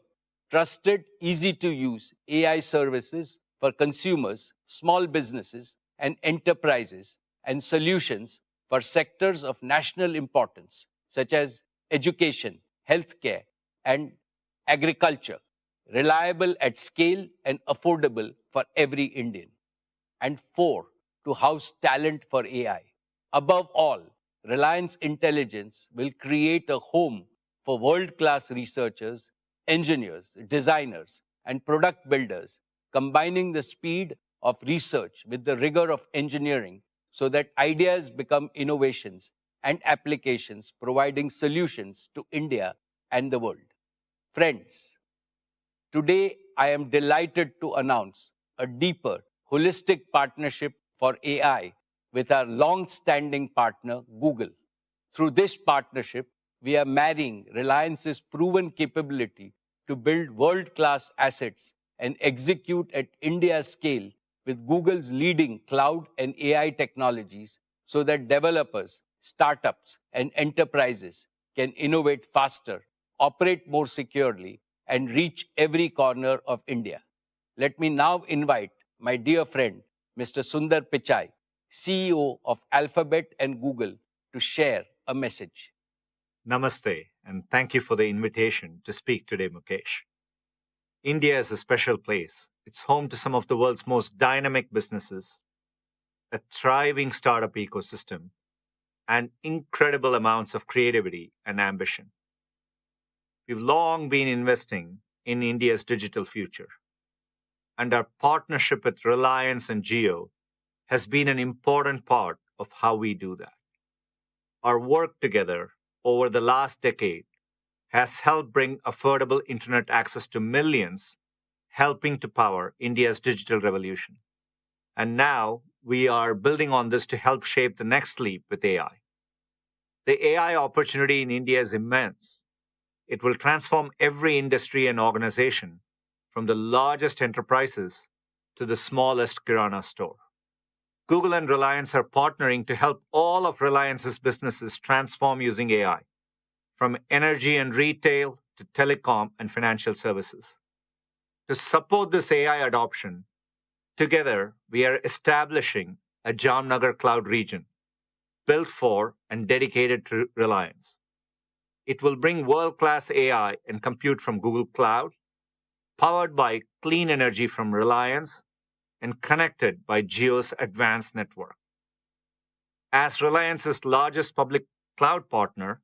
trusted, easy-to-use AI services for consumers, small businesses, and enterprises, and solutions for sectors of national importance, such as education, healthcare, and agriculture, reliable at scale and affordable for every Indian. And 4, to house talent for AI. Above all, Reliance Intelligence will create a home for world-class researchers, engineers, designers, and product builders, combining the speed of research with the rigor of engineering so that ideas become innovations and applications, providing solutions to India and the world. Friends, today I am delighted to announce a deeper, holistic partnership for AI with our long-standing partner, Google. Through this partnership, we are marrying Reliance's proven capability to build world-class assets and execute at India's scale with Google's leading cloud and AI technologies so that developers, startups, and enterprises can innovate faster, operate more securely, and reach every corner of India. Let me now invite my dear friend, Mr. Sundar Pichai, CEO of Alphabet and Google, to share a message. Namaste, and thank you for the invitation to speak today, Mukesh. India is a special place. It's home to some of the world's most dynamic businesses, a thriving startup ecosystem, and incredible amounts of creativity and ambition. We've long been investing in India's digital future, and our partnership with Reliance and JIO has been an important part of how we do that. Our work together over the last decade has helped bring affordable internet access to millions, helping to power India's digital revolution. And now we are building on this to help shape the next leap with AI. The AI opportunity in India is immense. It will transform every industry and organization, from the largest enterprises to the smallest kirana store. Google and Reliance are partnering to help all of Reliance's businesses transform using AI, from energy and retail to telecom and financial services. To support this AI adoption, together we are establishing a Jamnagar cloud region built for and dedicated to Reliance. It will bring world-class AI and compute from Google Cloud, powered by clean energy from Reliance, and connected by JIO's advanced network. As Reliance's largest public cloud partner,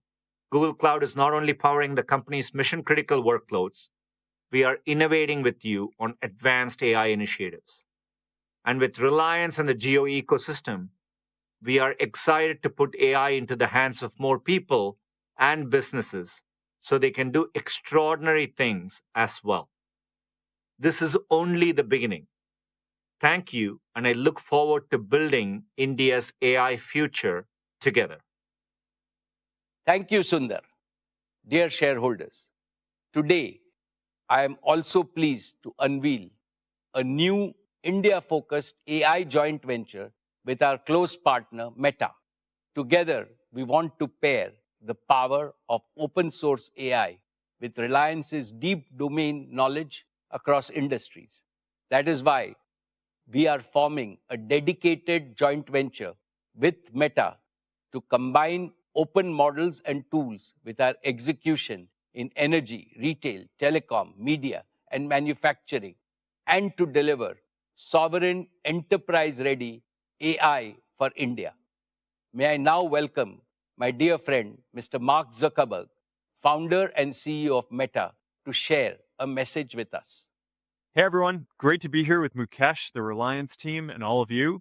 Google Cloud is not only powering the company's mission-critical workloads, we are innovating with you on advanced AI initiatives. And with Reliance and the JIO ecosystem, we are excited to put AI into the hands of more people and businesses so they can do extraordinary things as well. This is only the beginning. Thank you, and I look forward to building India's AI future together. Thank you, Sundar. Dear shareholders, today I am also pleased to unveil a new India-focused AI joint venture with our close partner, Meta. Together, we want to pair the power of open source AI with Reliance's deep domain knowledge across industries. That is why we are forming a dedicated joint venture with Meta to combine open models and tools with our execution in energy, retail, telecom, media, and manufacturing, and to deliver sovereign, enterprise-ready AI for India. May I now welcome my dear friend, Mr. Mark Zuckerberg, founder and CEO of Meta, to share a message with us. Hey everyone, great to be here with Mukesh, the Reliance team, and all of you.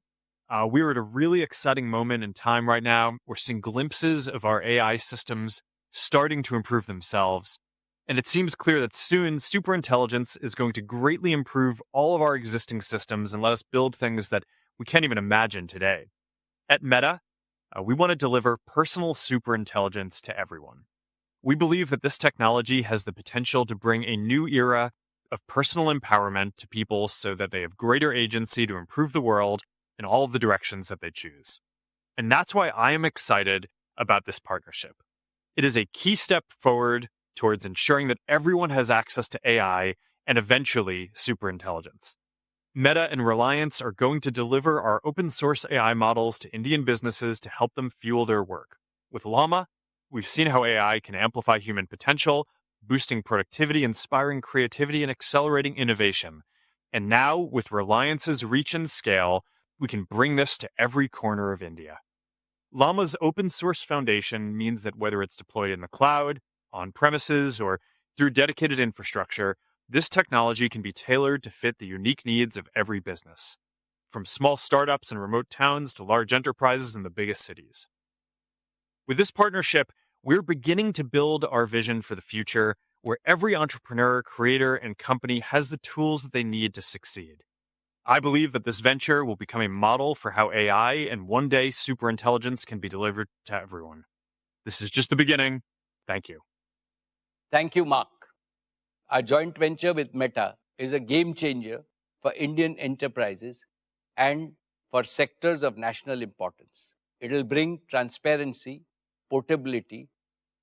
We're at a really exciting moment in time right now. We're seeing glimpses of our AI systems starting to improve themselves. And it seems clear that soon superintelligence is going to greatly improve all of our existing systems and let us build things that we can't even imagine today. At Meta, we want to deliver personal superintelligence to everyone. We believe that this technology has the potential to bring a new era of personal empowerment to people so that they have greater agency to improve the world in all of the directions that they choose. And that's why I am excited about this partnership. It is a key step forward towards ensuring that everyone has access to AI and eventually superintelligence. Meta and Reliance are going to deliver our open source AI models to Indian businesses to help them fuel their work. With Llama, we've seen how AI can amplify human potential, boosting productivity, inspiring creativity, and accelerating innovation. And now, with Reliance's reach and scale, we can bring this to every corner of India. Llama's open source foundation means that whether it's deployed in the cloud, on premises, or through dedicated infrastructure, this technology can be tailored to fit the unique needs of every business, from small startups in remote towns to large enterprises in the biggest cities. With this partnership, we're beginning to build our vision for the future where every entrepreneur, creator, and company has the tools that they need to succeed. I believe that this venture will become a model for how AI and one day superintelligence can be delivered to everyone. This is just the beginning. Thank you. Thank you, Mark. Our joint venture with Meta is a game changer for Indian enterprises and for sectors of national importance. It will bring transparency, portability,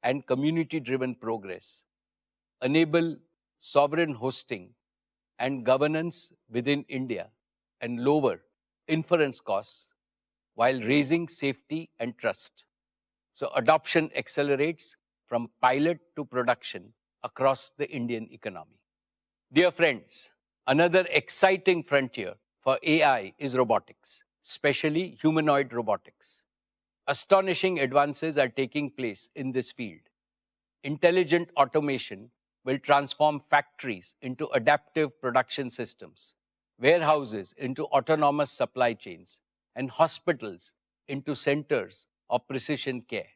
and community-driven progress, enable sovereign hosting and governance within India, and lower inference costs while raising safety and trust. So adoption accelerates from pilot to production across the Indian economy. Dear friends, another exciting frontier for AI is robotics, especially humanoid robotics. Astonishing advances are taking place in this field. Intelligent automation will transform factories into adaptive production systems, warehouses into autonomous supply chains, and hospitals into centers of precision care.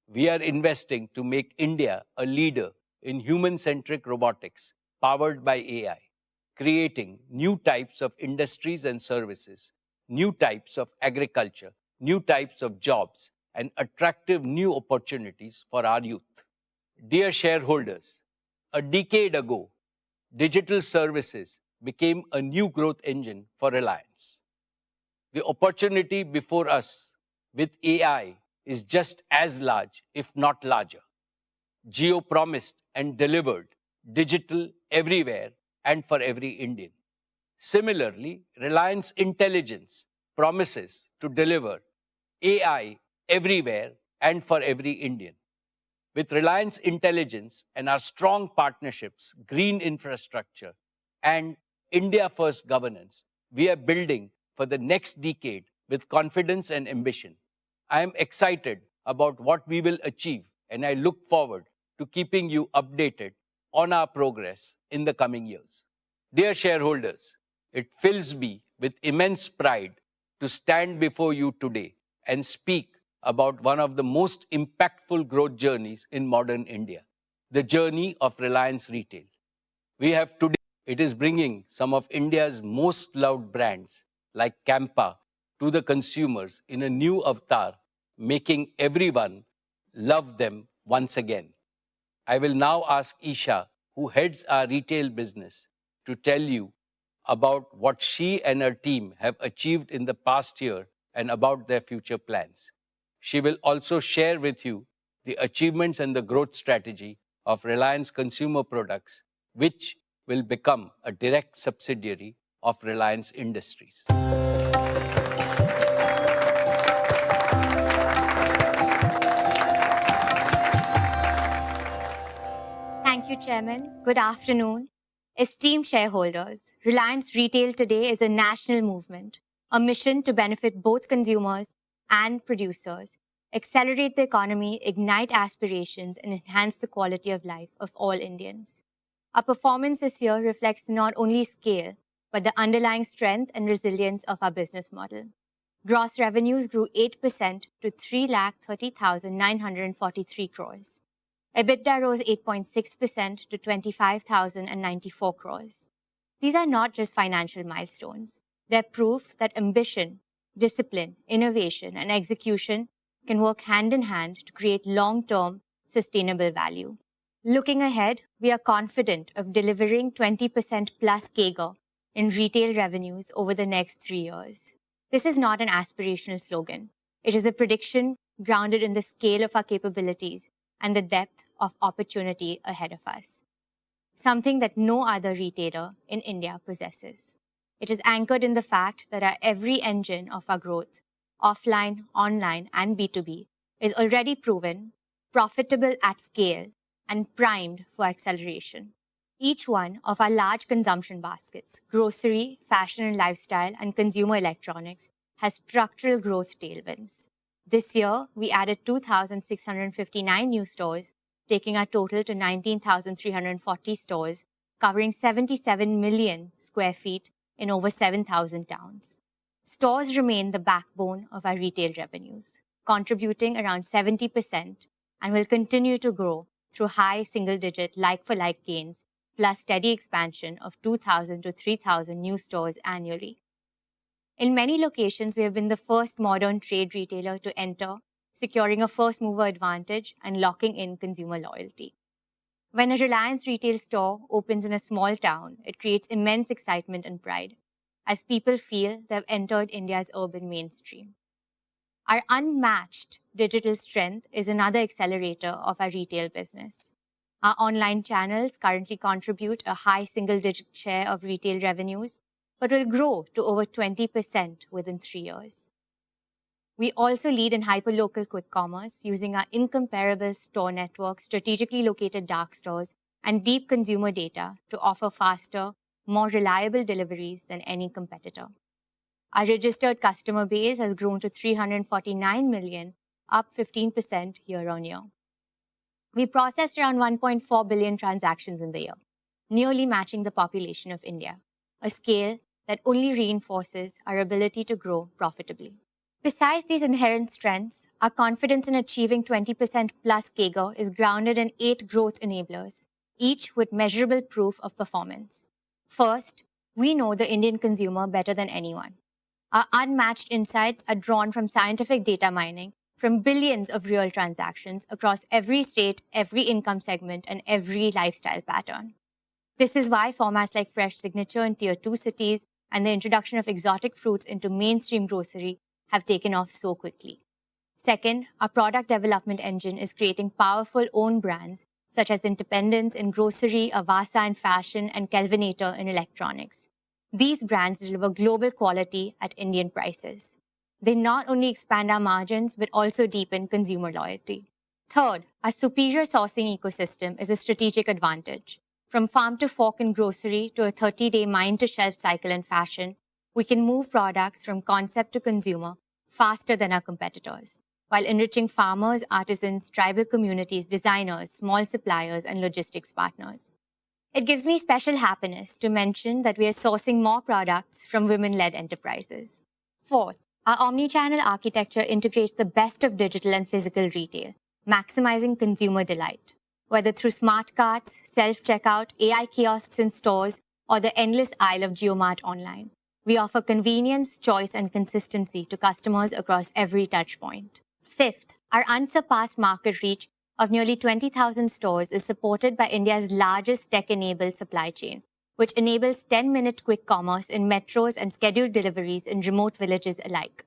We are investing to make India a leader in human-centric robotics powered by AI, creating new types of industries and services, new types of agriculture, new types of jobs, and attractive new opportunities for our youth. Dear shareholders, a decade ago, digital services became a new growth engine for Reliance. The opportunity before us with AI is just as large, if not larger. Jio promised and delivered digital everywhere and for every Indian. Similarly, Reliance Intelligence promises to deliver AI everywhere and for every Indian. With Reliance Intelligence and our strong partnerships, green infrastructure, and India-first governance, we are building for the next decade with confidence and ambition. I am excited about what we will achieve, and I look forward to keeping you updated on our progress in the coming years. Dear shareholders, it fills me with immense pride to stand before you today and speak about one of the most impactful growth journeys in modern India, the journey of Reliance Retail. We have today, it is bringing some of India's most loved brands like Campa to the consumers in a new avatar, making everyone love them once again. I will now ask Isha, who heads our retail business, to tell you about what she and her team have achieved in the past year and about their future plans. She will also share with you the achievements and the growth strategy of Reliance Consumer Products, which will become a direct subsidiary of Reliance Industries. Thank you, Chairman. Good afternoon. Esteemed shareholders, Reliance Retail today is a national movement, a mission to benefit both consumers and producers, accelerate the economy, ignite aspirations, and enhance the quality of life of all Indians. Our performance this year reflects not only scale, but the underlying strength and resilience of our business model. Gross revenues grew 8% to 3,30,943 crores. EBITDA rose 8.6% to 25,094 crores. These are not just financial milestones. They're proof that ambition, discipline, innovation, and execution can work hand in hand to create long-term, sustainable value. Looking ahead, we are confident of delivering 20% plus CAGR in retail revenues over the next 3 years. This is not an aspirational slogan. It is a prediction grounded in the scale of our capabilities and the depth of opportunity ahead of us, something that no other retailer in India possesses. It is anchored in the fact that our every engine of our growth, offline, online, and B2B, is already proven, profitable at scale, and primed for acceleration. Each one of our large consumption baskets, grocery, fashion and lifestyle, and consumer electronics, has structural growth tailwinds. This year, we added 2,659 new stores, taking our total to 19,340 stores, covering 77 million square feet in over 7,000 towns. Stores remain the backbone of our retail revenues, contributing around 70% and will continue to grow through high single-digit like-for-like gains, plus steady expansion of 2,000 to 3,000 new stores annually. In many locations, we have been the first modern trade retailer to enter, securing a first-mover advantage and locking in consumer loyalty. When a Reliance Retail store opens in a small town, it creates immense excitement and pride, as people feel they have entered India's urban mainstream. Our unmatched digital strength is another accelerator of our retail business. Our online channels currently contribute a high single-digit share of retail revenues, but will grow to over 20% within 3 years. We also lead in hyperlocal quick commerce using our incomparable store network, strategically located dark stores, and deep consumer data to offer faster, more reliable deliveries than any competitor. Our registered customer base has grown to 349 million, up 15% year-on-year. We processed around 1.4 billion transactions in the year, nearly matching the population of India, a scale that only reinforces our ability to grow profitably. Besides these inherent strengths, our confidence in achieving 20% plus CAGR is grounded in 8 growth enablers, each with measurable proof of performance. First, we know the Indian consumer better than anyone. Our unmatched insights are drawn from scientific data mining, from billions of real transactions across every state, every income segment, and every lifestyle pattern. This is why formats like Fresh Signature in Tier 2 cities and the introduction of exotic fruits into mainstream grocery have taken off so quickly. Second, our product development engine is creating powerful own brands such as Independence in grocery, Avasa in fashion, and Kelvinator in electronics. These brands deliver global quality at Indian prices. They not only expand our margins, but also deepen consumer loyalty. Third, our superior sourcing ecosystem is a strategic advantage. From farm to fork in grocery to a 30-day mine-to-shelf cycle in fashion, we can move products from concept to consumer faster than our competitors, while enriching farmers, artisans, tribal communities, designers, small suppliers, and logistics partners. It gives me special happiness to mention that we are sourcing more products from women-led enterprises. Fourth, our omnichannel architecture integrates the best of digital and physical retail, maximizing consumer delight. Whether through smart carts, self-checkout, AI kiosks in stores, or the endless aisle of JioMart online, we offer convenience, choice, and consistency to customers across every touchpoint. Fifth, our unsurpassed market reach of nearly 20,000 stores is supported by India's largest tech-enabled supply chain, which enables 10-minute quick commerce in metros and scheduled deliveries in remote villages alike.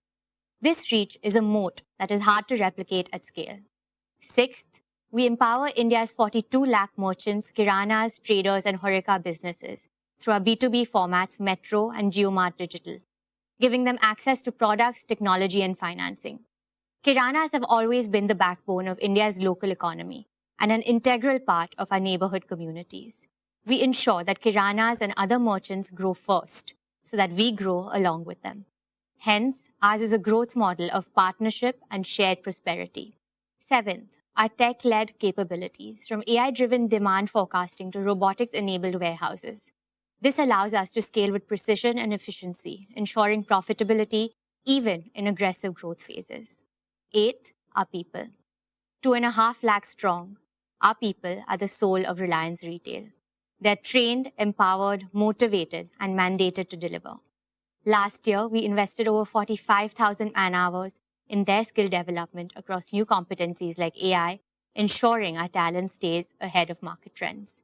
This reach is a moat that is hard to replicate at scale. Sixth, we empower India's 42 lakh merchants, kiranas, traders, and horeca businesses through our B2B formats Metro and JioMart Digital, giving them access to products, technology, and financing. Kiranas have always been the backbone of India's local economy and an integral part of our neighborhood communities. We ensure that kiranas and other merchants grow first so that we grow along with them. Hence, ours is a growth model of partnership and shared prosperity. Seventh, our tech-led capabilities, from AI-driven demand forecasting to robotics-enabled warehouses. This allows us to scale with precision and efficiency, ensuring profitability even in aggressive growth phases. Eighth, our people. 2.5 lakh strong, our people are the soul of Reliance Retail. They're trained, empowered, motivated, and mandated to deliver. Last year, we invested over 45,000 man-hours in their skill development across new competencies like AI, ensuring our talent stays ahead of market trends.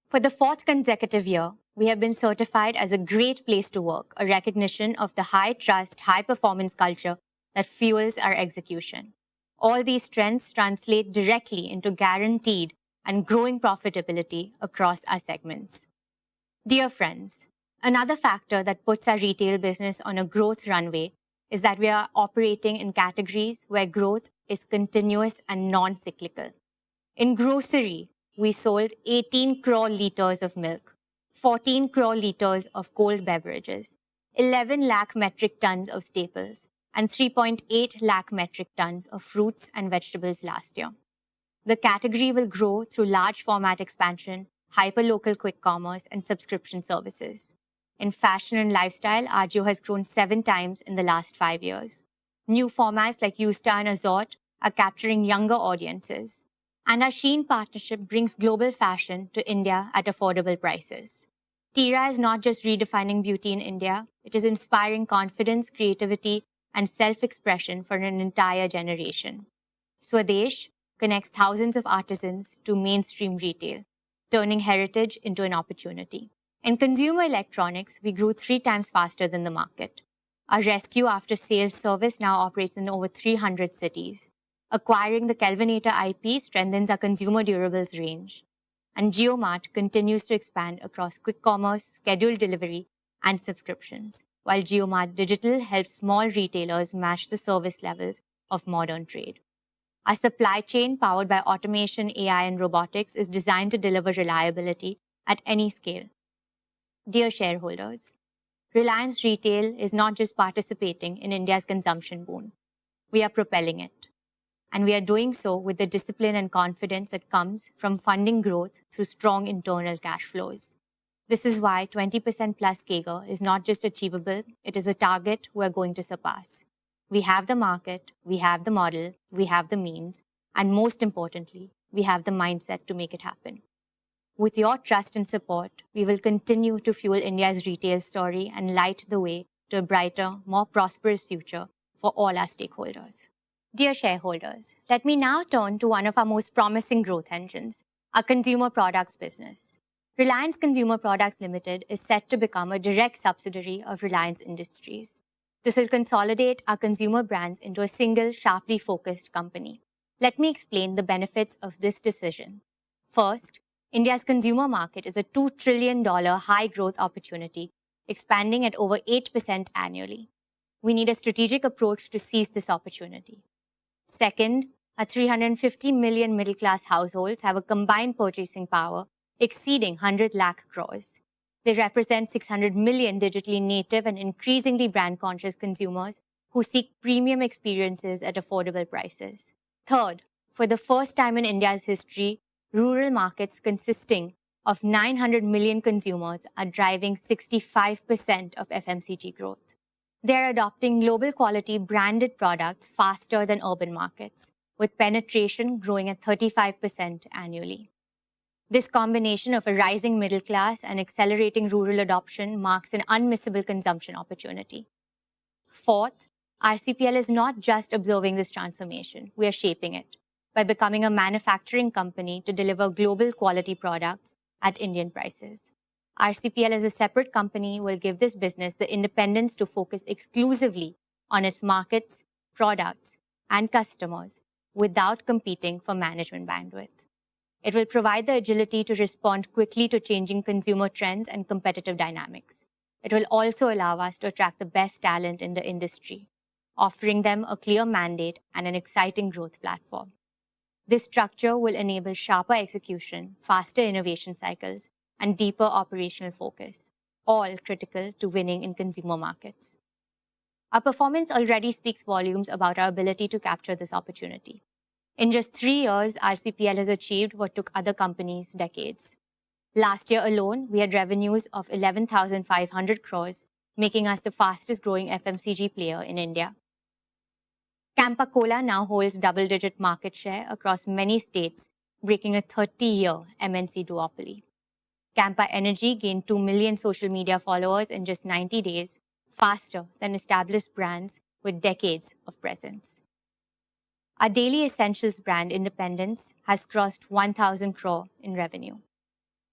For the 4th consecutive year, we have been certified as a great place to work, a recognition of the high-trust, high-performance culture that fuels our execution. All these strengths translate directly into guaranteed and growing profitability across our segments. Dear friends, another factor that puts our retail business on a growth runway is that we are operating in categories where growth is continuous and non-cyclical. In grocery, we sold 18 crore liters of milk, 14 crore liters of cold beverages, 11 lakh metric tons of staples, and 3.8 lakh metric tons of fruits and vegetables last year. The category will grow through large format expansion, hyperlocal quick commerce, and subscription services. In fashion and lifestyle, JIO has grown 7 times in the last 5 years. New formats like Yusta and Azort are capturing younger audiences. And our Shein partnership brings global fashion to India at affordable prices. Tira is not just redefining beauty in India, it is inspiring confidence, creativity, and self-expression for an entire generation. Swadesh connects thousands of artisans to mainstream retail, turning heritage into an opportunity. In consumer electronics, we grew 3 times faster than the market. Our rescue after-sales service now operates in over 300 cities. Acquiring the Kelvinator IP strengthens our consumer durables range. And JioMart continues to expand across quick commerce, scheduled delivery, and subscriptions, while JioMart Digital helps small retailers match the service levels of modern trade. Our supply chain, powered by automation, AI, and robotics, is designed to deliver reliability at any scale. Dear shareholders, Reliance Retail is not just participating in India's consumption boom. We are propelling it. And we are doing so with the discipline and confidence that comes from funding growth through strong internal cash flows. This is why 20% plus CAGR is not just achievable, it is a target we are going to surpass. We have the market, we have the model, we have the means, and most importantly, we have the mindset to make it happen. With your trust and support, we will continue to fuel India's retail story and light the way to a brighter, more prosperous future for all our stakeholders. Dear shareholders, let me now turn to one of our most promising growth engines, our consumer products business. Reliance Consumer Products Limited is set to become a direct subsidiary of Reliance Industries. This will consolidate our consumer brands into a single, sharply focused company. Let me explain the benefits of this decision. First, India's consumer market is a $2 trillion high-growth opportunity, expanding at over 8% annually. We need a strategic approach to seize this opportunity. Second, our 350 million middle-class households have a combined purchasing power exceeding 100 lakh crores. They represent 600 million digitally native and increasingly brand-conscious consumers who seek premium experiences at affordable prices. Third, for the first time in India's history, rural markets consisting of 900 million consumers are driving 65% of FMCG growth. They are adopting global quality branded products faster than urban markets, with penetration growing at 35% annually. This combination of a rising middle class and accelerating rural adoption marks an unmissable consumption opportunity. Fourth, RCPL is not just observing this transformation, we are shaping it by becoming a manufacturing company to deliver global quality products at Indian prices. RCPL as a separate company will give this business the independence to focus exclusively on its markets, products, and customers without competing for management bandwidth. It will provide the agility to respond quickly to changing consumer trends and competitive dynamics. It will also allow us to attract the best talent in the industry, offering them a clear mandate and an exciting growth platform. This structure will enable sharper execution, faster innovation cycles, and deeper operational focus, all critical to winning in consumer markets. Our performance already speaks volumes about our ability to capture this opportunity. In just 3 years, RCPL has achieved what took other companies decades. Last year alone, we had revenues of 11,500 crores, making us the fastest growing FMCG player in India. Campa Cola now holds double-digit market share across many states, breaking a 30-year MNC duopoly. Campa Energy gained 2 million social media followers in just 90 days, faster than established brands with decades of presence. Our daily essentials brand, Independence, has crossed 1,000 crore in revenue.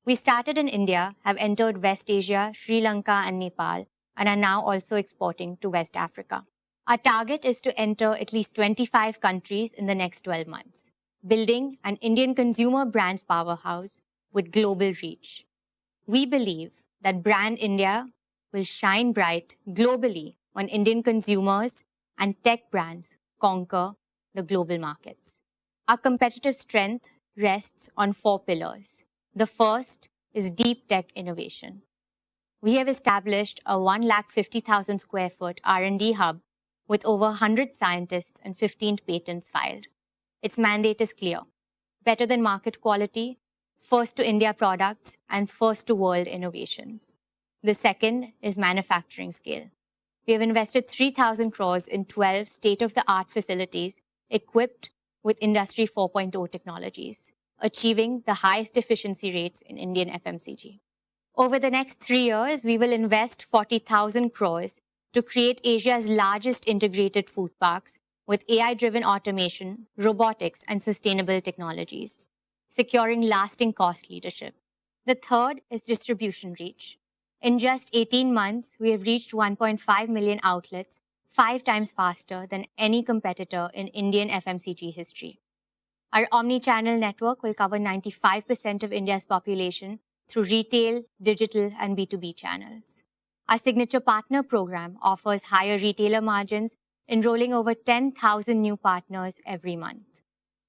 We started in India, have entered West Asia, Sri Lanka and Nepal, and are now also exporting to West Africa. Our target is to enter at least 25 countries in the next 12 months, building an Indian consumer brands powerhouse with global reach. We believe that brand India will shine bright globally when Indian consumers and tech brands conquer the global markets. Our competitive strength rests on 4 pillars. The first is deep tech innovation. We have established a 150,000 square foot R&D hub with over 100 scientists and 15 patents filed. Its mandate is clear: better than market quality, first to India products, and first to world innovations. The second is manufacturing scale. We have invested 3,000 crores in 12 state-of-the-art facilities equipped with Industry 4.0 technologies, achieving the highest efficiency rates in Indian FMCG. Over the next 3 years, we will invest 40,000 crores to create Asia's largest integrated food parks with AI-driven automation, robotics, and sustainable technologies, securing lasting cost leadership. The third is distribution reach. In just 18 months, we have reached 1.5 million outlets, 5 times faster than any competitor in Indian FMCG history. Our omni-channel network will cover 95% of India's population through retail, digital, and B2B channels. Our signature partner program offers higher retailer margins, enrolling over 10,000 new partners every month.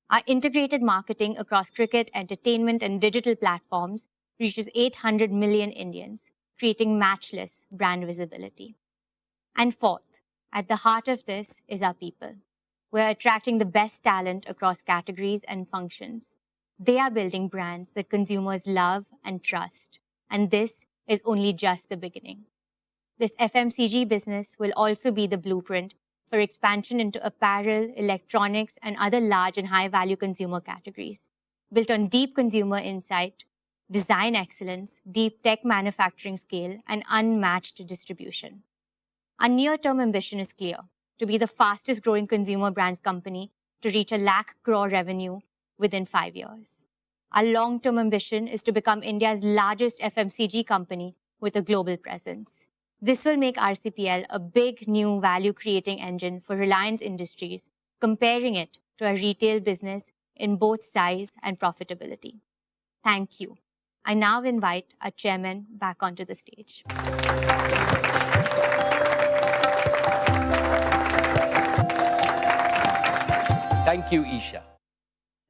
Our integrated marketing across cricket, entertainment, and digital platforms reaches 800 million Indians, creating matchless brand visibility. And fourth, at the heart of this is our people. We're attracting the best talent across categories and functions. They are building brands that consumers love and trust. And this is only just the beginning. This FMCG business will also be the blueprint for expansion into apparel, electronics, and other large and high-value consumer categories, built on deep consumer insight, design excellence, deep tech manufacturing scale, and unmatched distribution. Our near-term ambition is clear: to be the fastest-growing consumer brands company to reach 1 lakh crore revenue within 5 years. Our long-term ambition is to become India's largest FMCG company with a global presence. This will make RCPL a big new value-creating engine for Reliance Industries, comparing it to a retail business in both size and profitability. Thank you. I now invite our chairman back onto the stage. Thank you, Isha.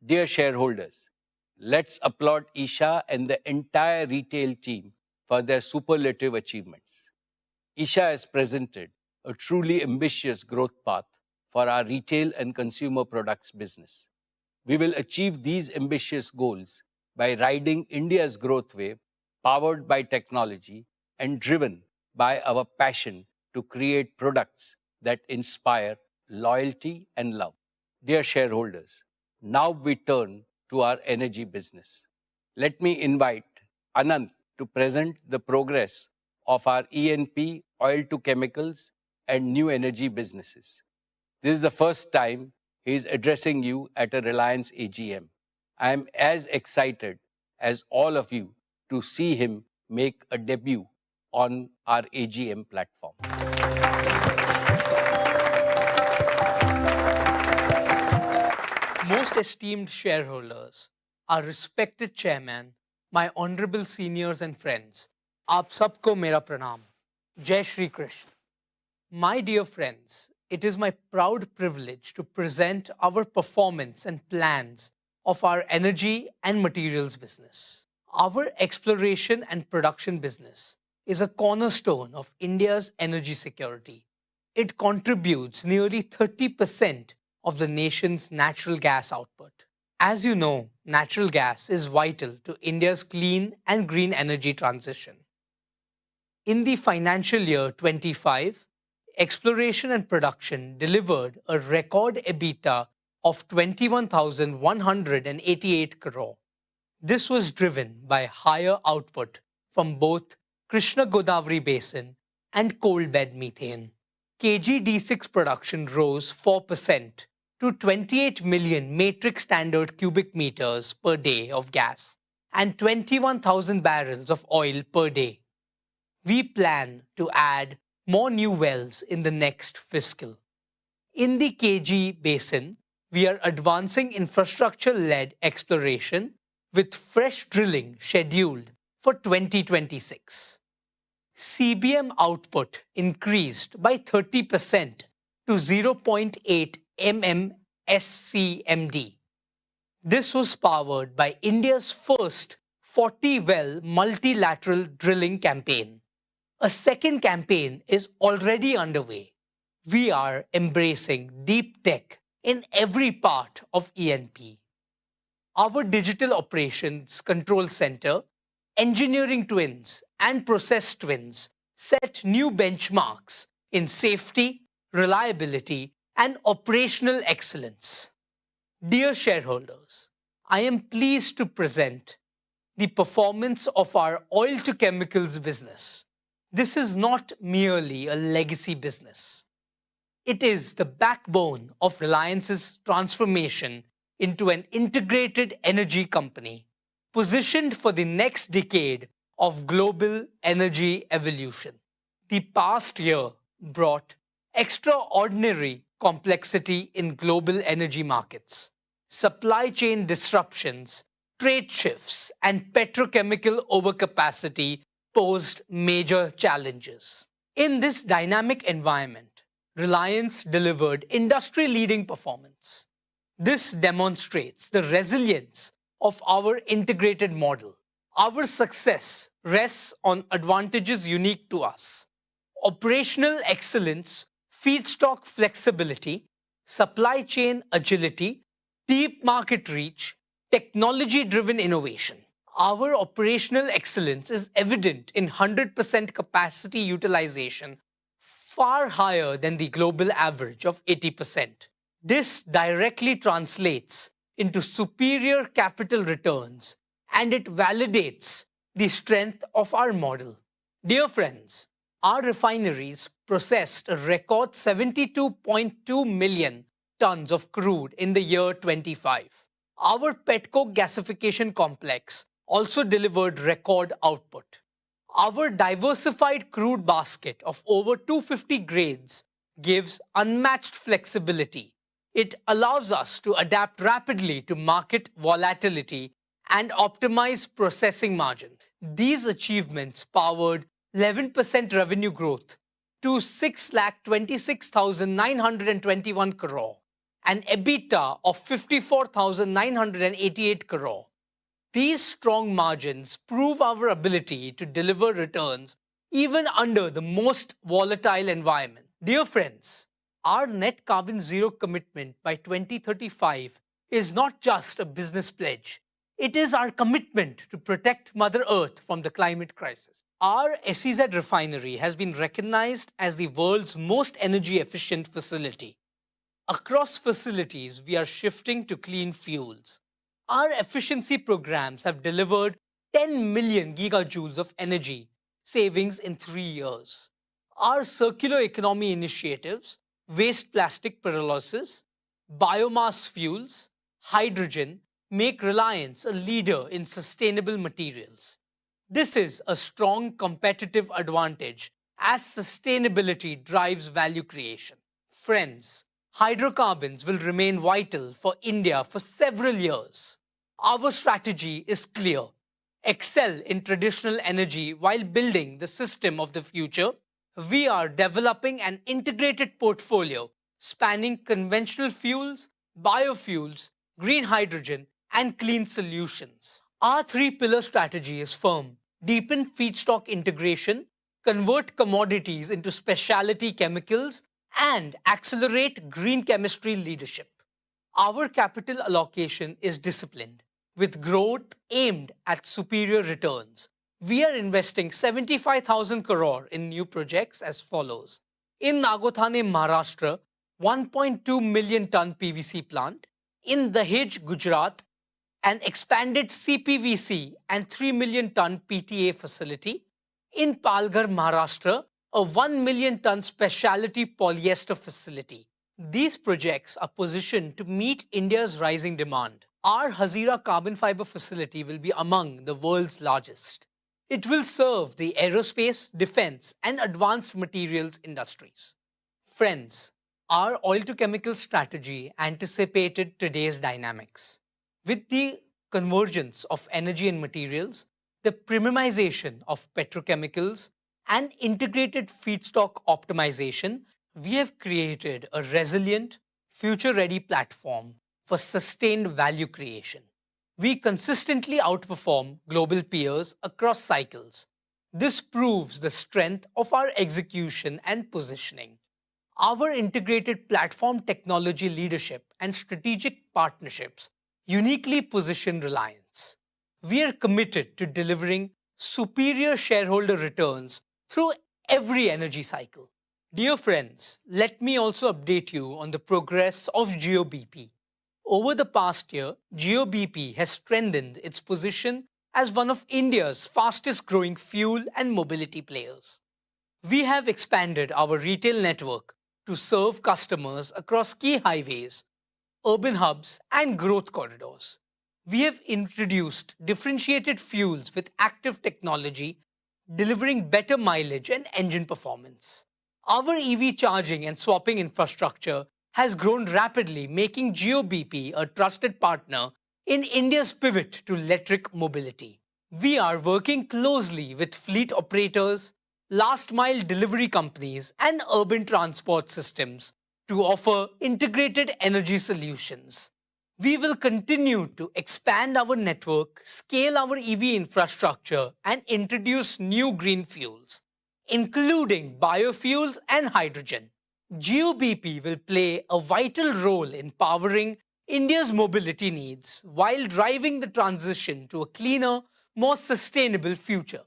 Dear shareholders, let's applaud Isha and the entire retail team for their superlative achievements. Isha has presented a truly ambitious growth path for our retail and consumer products business. We will achieve these ambitious goals by riding India's growth wave, powered by technology and driven by our passion to create products that inspire loyalty and love. Dear shareholders, now we turn to our energy business. Let me invite Anant to present the progress of our E&P, oil to chemicals, and new energy businesses. This is the first time he is addressing you at a Reliance AGM. I am as excited as all of you to see him make a debut on our AGM platform. Most esteemed shareholders, our respected chairman, my honorable seniors and friends, aap sabko mera pranam. Jai Shri Krishna. My dear friends, it is my proud privilege to present our performance and plans of our energy and materials business. Our exploration and production business is a cornerstone of India's energy security, It contributes nearly 30% of the nation's natural gas output. As you know, natural gas is vital to India's clean and green energy transition. In the financial year 25, exploration and production delivered a record EBITDA of 21,188 crore. This was driven by higher output from both Krishna Godavari Basin and coal bed methane. KG-D6 production rose 4% to 28 million metric standard cubic meters per day of gas and 21,000 barrels of oil per day. We plan to add more new wells in the next fiscal. In the KG Basin, we are advancing infrastructure-led exploration with fresh drilling scheduled for 2026. CBM output increased by 30% to 0.8 MMSCMD. This was powered by India's first 40-well multilateral drilling campaign. A second campaign is already underway. We are embracing deep tech in every part of E&P. Our Digital Operations Control Center, engineering twins, and process twins set new benchmarks in safety, reliability, and operational excellence. Dear shareholders, I am pleased to present the performance of our oil to chemicals business. This is not merely a legacy business. It is the backbone of Reliance's transformation into an integrated energy company, positioned for the next decade of global energy evolution. The past year brought extraordinary complexity in global energy markets. Supply chain disruptions, trade shifts, and petrochemical overcapacity posed major challenges. In this dynamic environment, Reliance delivered industry-leading performance. This demonstrates the resilience of our integrated model. Our success rests on advantages unique to us: operational excellence, feedstock flexibility, supply chain agility, deep market reach, technology-driven innovation. Our operational excellence is evident in 100% capacity utilization, far higher than the global average of 80%. This directly translates into superior capital returns, and it validates the strength of our model. Dear friends, our refineries processed a record 72.2 million tons of crude in the year 25. Our petcoke gasification complex also delivered record output. Our diversified crude basket of over 250 grades gives unmatched flexibility. It allows us to adapt rapidly to market volatility and optimize processing margins. These achievements powered 11% revenue growth to 6,26,921 crore and EBITDA of 54,988 crore. These strong margins prove our ability to deliver returns even under the most volatile environment. Dear friends, our net carbon zero commitment by 2035 is not just a business pledge. It is our commitment to protect Mother Earth from the climate crisis. Our SEZ refinery has been recognized as the world's most energy efficient facility. Across facilities, we are shifting to clean fuels. Our efficiency programs have delivered 10 million gigajoules of energy savings in 3 years. Our circular economy initiatives, waste plastic pyrolysis, biomass fuels, hydrogen, make Reliance a leader in sustainable materials. This is a strong competitive advantage as sustainability drives value creation. Friends, hydrocarbons will remain vital for India for several years. Our strategy is clear: excel in traditional energy while building the system of the future. We are developing an integrated portfolio spanning conventional fuels, biofuels, green hydrogen, and clean solutions. Our three-pillar strategy is firm: deepen feedstock integration, convert commodities into specialty chemicals, and accelerate green chemistry leadership. Our capital allocation is disciplined, with growth aimed at superior returns. We are investing 75,000 crore in new projects as follows. In Nagothane, Maharashtra, 1.2 million ton PVC plant. In Dahej, Gujarat, an expanded CPVC and 3 million ton PTA facility. In Palghar, Maharashtra, a 1 million ton specialty polyester facility. These projects are positioned to meet India's rising demand. Our Hazira carbon fiber facility will be among the world's largest. It will serve the aerospace, defense, and advanced materials industries. Friends, our oil-to-chemical strategy anticipated today's dynamics. With the convergence of energy and materials, the premiumization of petrochemicals, and integrated feedstock optimization, we have created a resilient, future-ready platform for sustained value creation. We consistently outperform global peers across cycles. This proves the strength of our execution and positioning. Our integrated platform technology leadership and strategic partnerships uniquely position Reliance. We are committed to delivering superior shareholder returns through every energy cycle. Dear friends, let me also update you on the progress of JioBp. Over the past year, JioBp has strengthened its position as one of India's fastest growing fuel and mobility players. We have expanded our retail network to serve customers across key highways, urban hubs, and growth corridors. We have introduced differentiated fuels with active technology, delivering better mileage and engine performance. Our EV charging and swapping infrastructure has grown rapidly, making JioBp a trusted partner in India's pivot to electric mobility. We are working closely with fleet operators, last-mile delivery companies, and urban transport systems to offer integrated energy solutions. We will continue to expand our network, scale our EV infrastructure, and introduce new green fuels, including biofuels and hydrogen. JioBp will play a vital role in powering India's mobility needs while driving the transition to a cleaner, more sustainable future.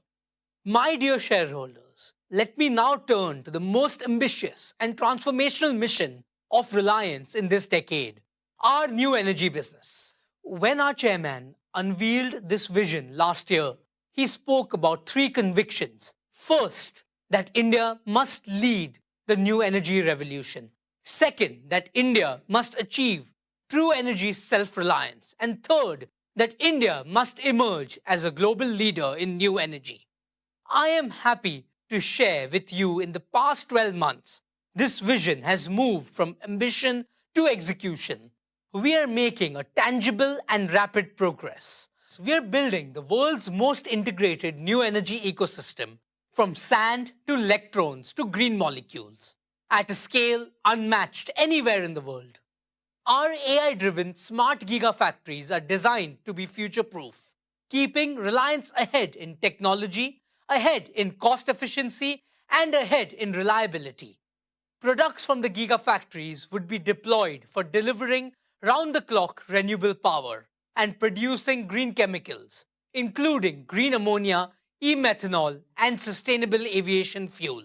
My dear shareholders, let me now turn to the most ambitious and transformational mission of Reliance in this decade, our new energy business. When our chairman unveiled this vision last year, he spoke about three convictions. First, that India must lead the new energy revolution. Second, that India must achieve true energy self-reliance. And third, that India must emerge as a global leader in new energy. I am happy to share with you in the past 12 months, this vision has moved from ambition to execution. We are making a tangible and rapid progress. We are building the world's most integrated new energy ecosystem, from sand to electrons to green molecules, at a scale unmatched anywhere in the world. Our AI-driven smart gigafactories are designed to be future-proof, keeping Reliance ahead in technology, ahead in cost efficiency, and ahead in reliability. Products from the gigafactories would be deployed for delivering round-the-clock renewable power and producing green chemicals, including green ammonia, e-methanol, and sustainable aviation fuel.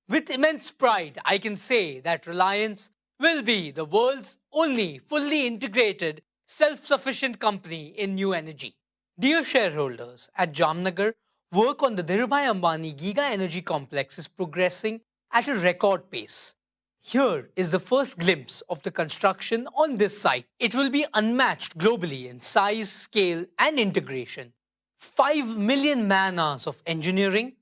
With immense pride, I can say that Reliance will be the world's only fully integrated, self-sufficient company in new energy. Dear shareholders, at Jamnagar, work on the Dhirubhai Ambani Giga Energy Complex is progressing at a record pace. Here is the first glimpse of the construction on this site. It will be unmatched globally in size, scale, and integration. 5 million man-hours of engineering,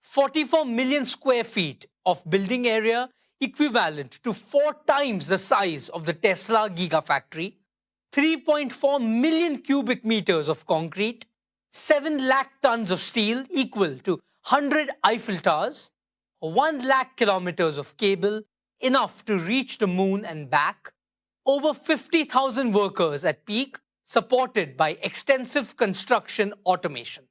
44 million square feet of building area equivalent to 4 times the size of the Tesla Gigafactory, 3.4 million cubic meters of concrete, 7 lakh tons of steel equal to 100 Eiffel Towers, 1 lakh kilometers of cable, enough to reach the moon and back, over 50,000 workers at peak, supported by extensive construction automation.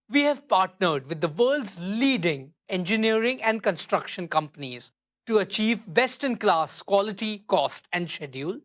We have partnered with the world's leading engineering and construction companies to achieve best-in-class quality, cost and schedule,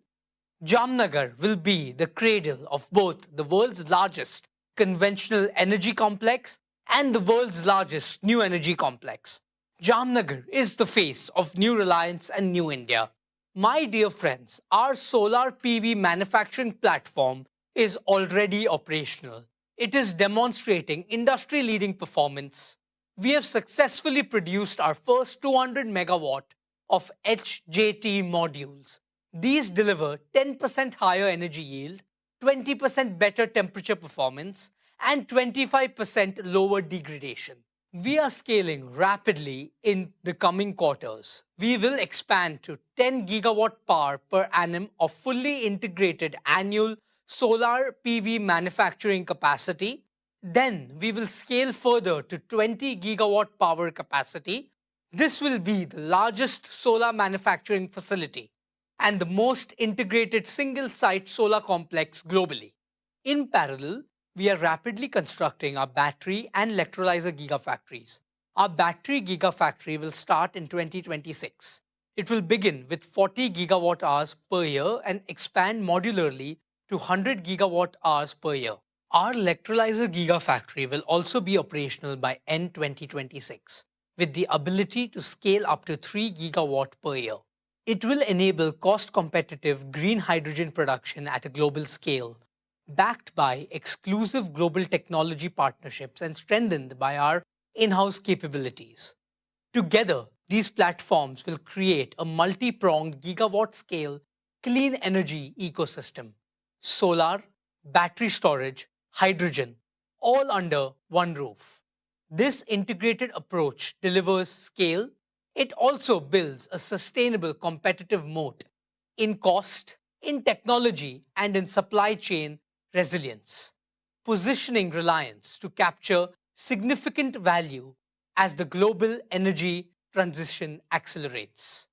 Jamnagar will be the cradle of both the world's largest conventional energy complex and the world's largest new energy complex. Jamnagar is the face of New Reliance and New India. My dear friends, our solar PV manufacturing platform is already operational. It is demonstrating industry-leading performance. We have successfully produced our first 200 megawatt of HJT modules. These deliver 10% higher energy yield, 20% better temperature performance, and 25% lower degradation. We are scaling rapidly in the coming quarters. We will expand to 10 gigawatt power per annum of fully integrated annual solar PV manufacturing capacity. Then we will scale further to 20 gigawatt power capacity. This will be the largest solar manufacturing facility and the most integrated single-site solar complex globally. In parallel, we are rapidly constructing our battery and electrolyzer gigafactories. Our battery gigafactory will start in 2026. It will begin with 40 gigawatt hours per year and expand modularly to 100 gigawatt hours per year. Our electrolyzer gigafactory will also be operational by end 2026, with the ability to scale up to 3 gigawatt per year. It will enable cost-competitive green hydrogen production at a global scale, backed by exclusive global technology partnerships and strengthened by our in-house capabilities. Together, these platforms will create a multi-pronged gigawatt-scale clean energy ecosystem: solar, battery storage, hydrogen, all under one roof. This integrated approach delivers scale. It also builds a sustainable competitive moat in cost, in technology, and in supply chain resilience, positioning Reliance to capture significant value as the global energy transition accelerates.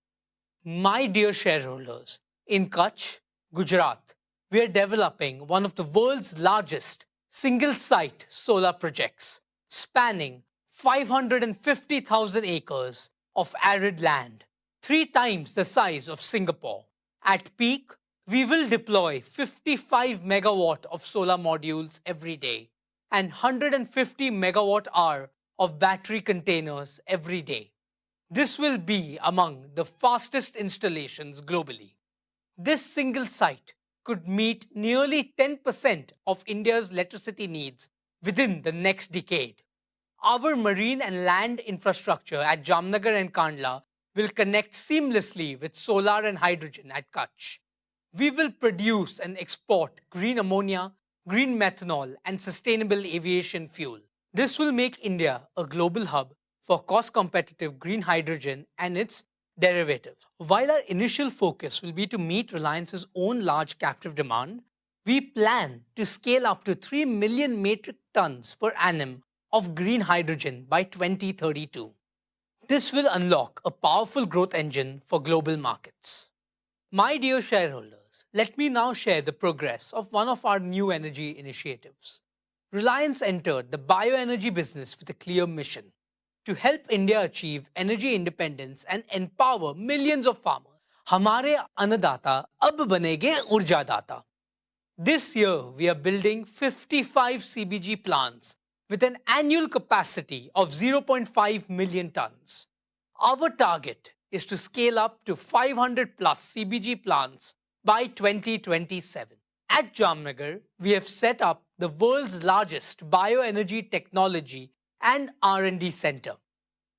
My dear shareholders, in Kutch, Gujarat, we are developing one of the world's largest single-site solar projects, spanning 550,000 acres of arid land, 3 times the size of Singapore. At peak, we will deploy 55 megawatt of solar modules every day and 150 megawatt hour of battery containers every day. This will be among the fastest installations globally. This single site could meet nearly 10% of India's electricity needs within the next decade. Our marine and land infrastructure at Jamnagar and Kandla will connect seamlessly with solar and hydrogen at Kutch. We will produce and export green ammonia, green methanol, and sustainable aviation fuel. This will make India a global hub for cost-competitive green hydrogen and its derivatives. While our initial focus will be to meet Reliance's own large captive demand, we plan to scale up to 3 million metric tons per annum of green hydrogen by 2032. This will unlock a powerful growth engine for global markets. My dear shareholders, let me now share the progress of one of our new energy initiatives. Reliance entered the bioenergy business with a clear mission: to help India achieve energy independence and empower millions of farmers. Hamare annadata ab banege urjadata. This year, we are building 55 CBG plants with an annual capacity of 0.5 million tons. Our target is to scale up to 500 plus CBG plants by 2027. At Jamnagar, we have set up the world's largest bioenergy technology and R&D center.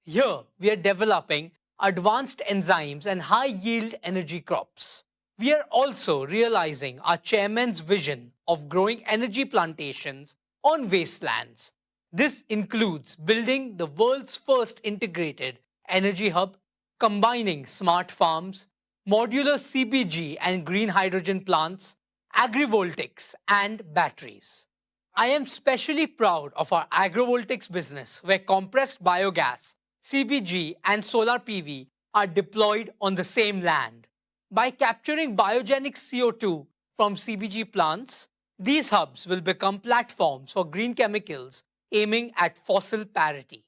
Here, we are developing advanced enzymes and high-yield energy crops. We are also realizing our chairman's vision of growing energy plantations on wastelands. This includes building the world's first integrated energy hub, combining smart farms, modular CBG and green hydrogen plants, agrivoltaics, and batteries. I am especially proud of our agrovoltaics business, where compressed biogas, CBG, and solar PV are deployed on the same land. By capturing biogenic CO2 from CBG plants, these hubs will become platforms for green chemicals aiming at fossil parity.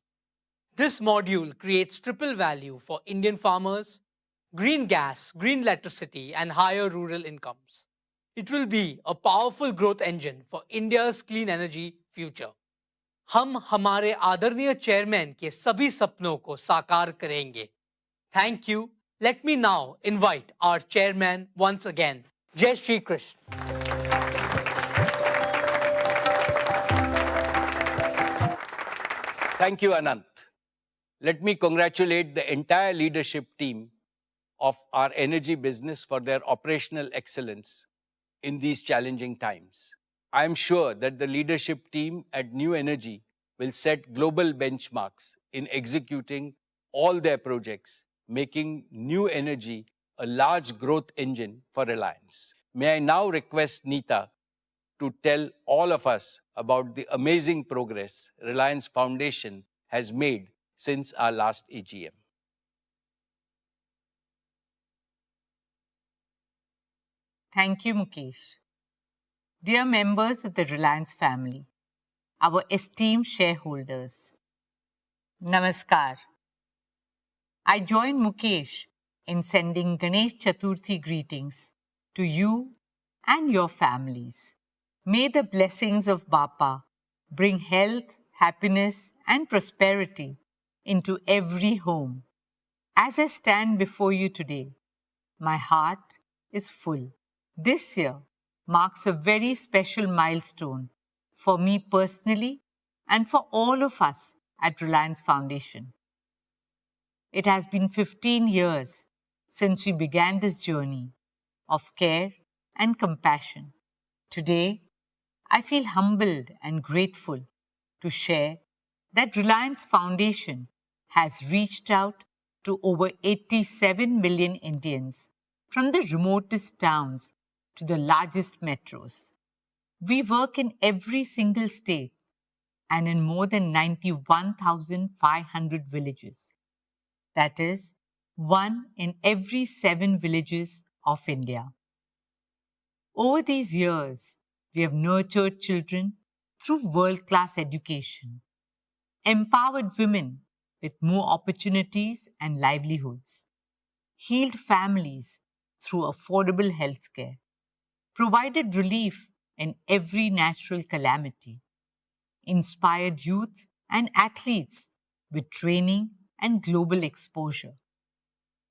This module creates triple value for Indian farmers, green gas, green electricity, and higher rural incomes. It will be a powerful growth engine for India's clean energy future. हम हमारे आदरणीय chairman के सभी सपनों को साकार करेंगे. Thank you. Let me now invite our chairman once again. Jai Shri Krishna. Thank you, Anant. Let me congratulate the entire leadership team of our energy business for their operational excellence in these challenging times. I am sure that the leadership team at New Energy will set global benchmarks in executing all their projects, making New Energy a large growth engine for Reliance. May I now request Nita to tell all of us about the amazing progress Reliance Foundation has made since our last AGM. Thank you, Mukesh. Dear members of the Reliance family, our esteemed shareholders, Namaskar. I join Mukesh in sending Ganesh Chaturthi greetings to you and your families. May the blessings of Bapa bring health, happiness, and prosperity into every home. As I stand before you today, my heart is full. This year marks a very special milestone for me personally and for all of us at Reliance Foundation. It has been 15 years since we began this journey of care and compassion. Today, I feel humbled and grateful to share that Reliance Foundation has reached out to over 87 million Indians from the remotest towns to the largest metros. We work in every single state and in more than 91,500 villages. That is, 1 in every 7 villages of India. Over these years, we have nurtured children through world-class education, empowered women with more opportunities and livelihoods, healed families through affordable healthcare, provided relief in every natural calamity, inspired youth and athletes with training and global exposure,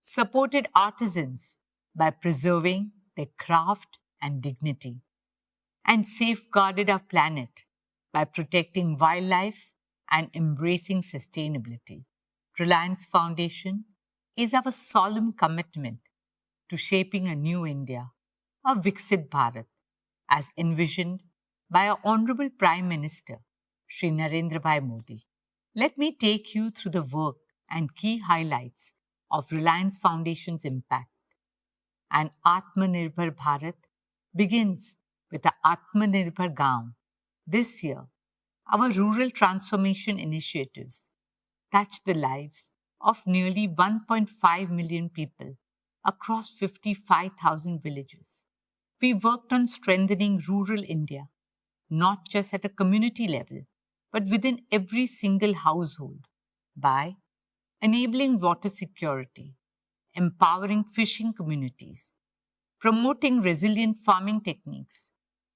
supported artisans by preserving their craft and dignity, and safeguarded our planet by protecting wildlife and embracing sustainability. Reliance Foundation is our solemn commitment to shaping a new India, a Viksit Bharat, as envisioned by our Honorable Prime Minister, Shri Narendra Bhai Modi. Let me take you through the work and key highlights of Reliance Foundation's impact. An Atmanirbhar Bharat begins with the Atmanirbhar Gaon. This year, our rural transformation initiatives touch the lives of nearly 1.5 million people across 55,000 villages. We worked on strengthening rural India, not just at a community level, but within every single household by enabling water security, empowering fishing communities, promoting resilient farming techniques,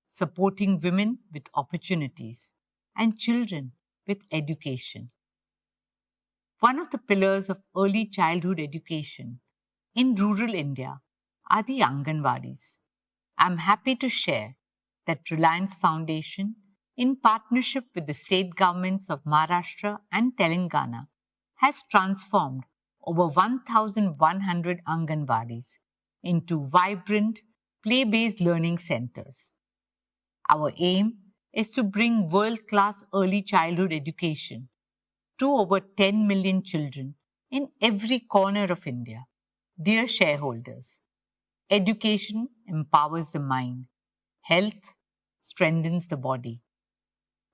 supporting women with opportunities, and children with education. One of the pillars of early childhood education in rural India are the Anganwadis. I'm happy to share that Reliance Foundation, in partnership with the state governments of Maharashtra and Telangana, has transformed over 1,100 Anganwadis into vibrant, play-based learning centers. Our aim is to bring world-class early childhood education to over 10 million children in every corner of India. Dear shareholders, education empowers the mind, health strengthens the body.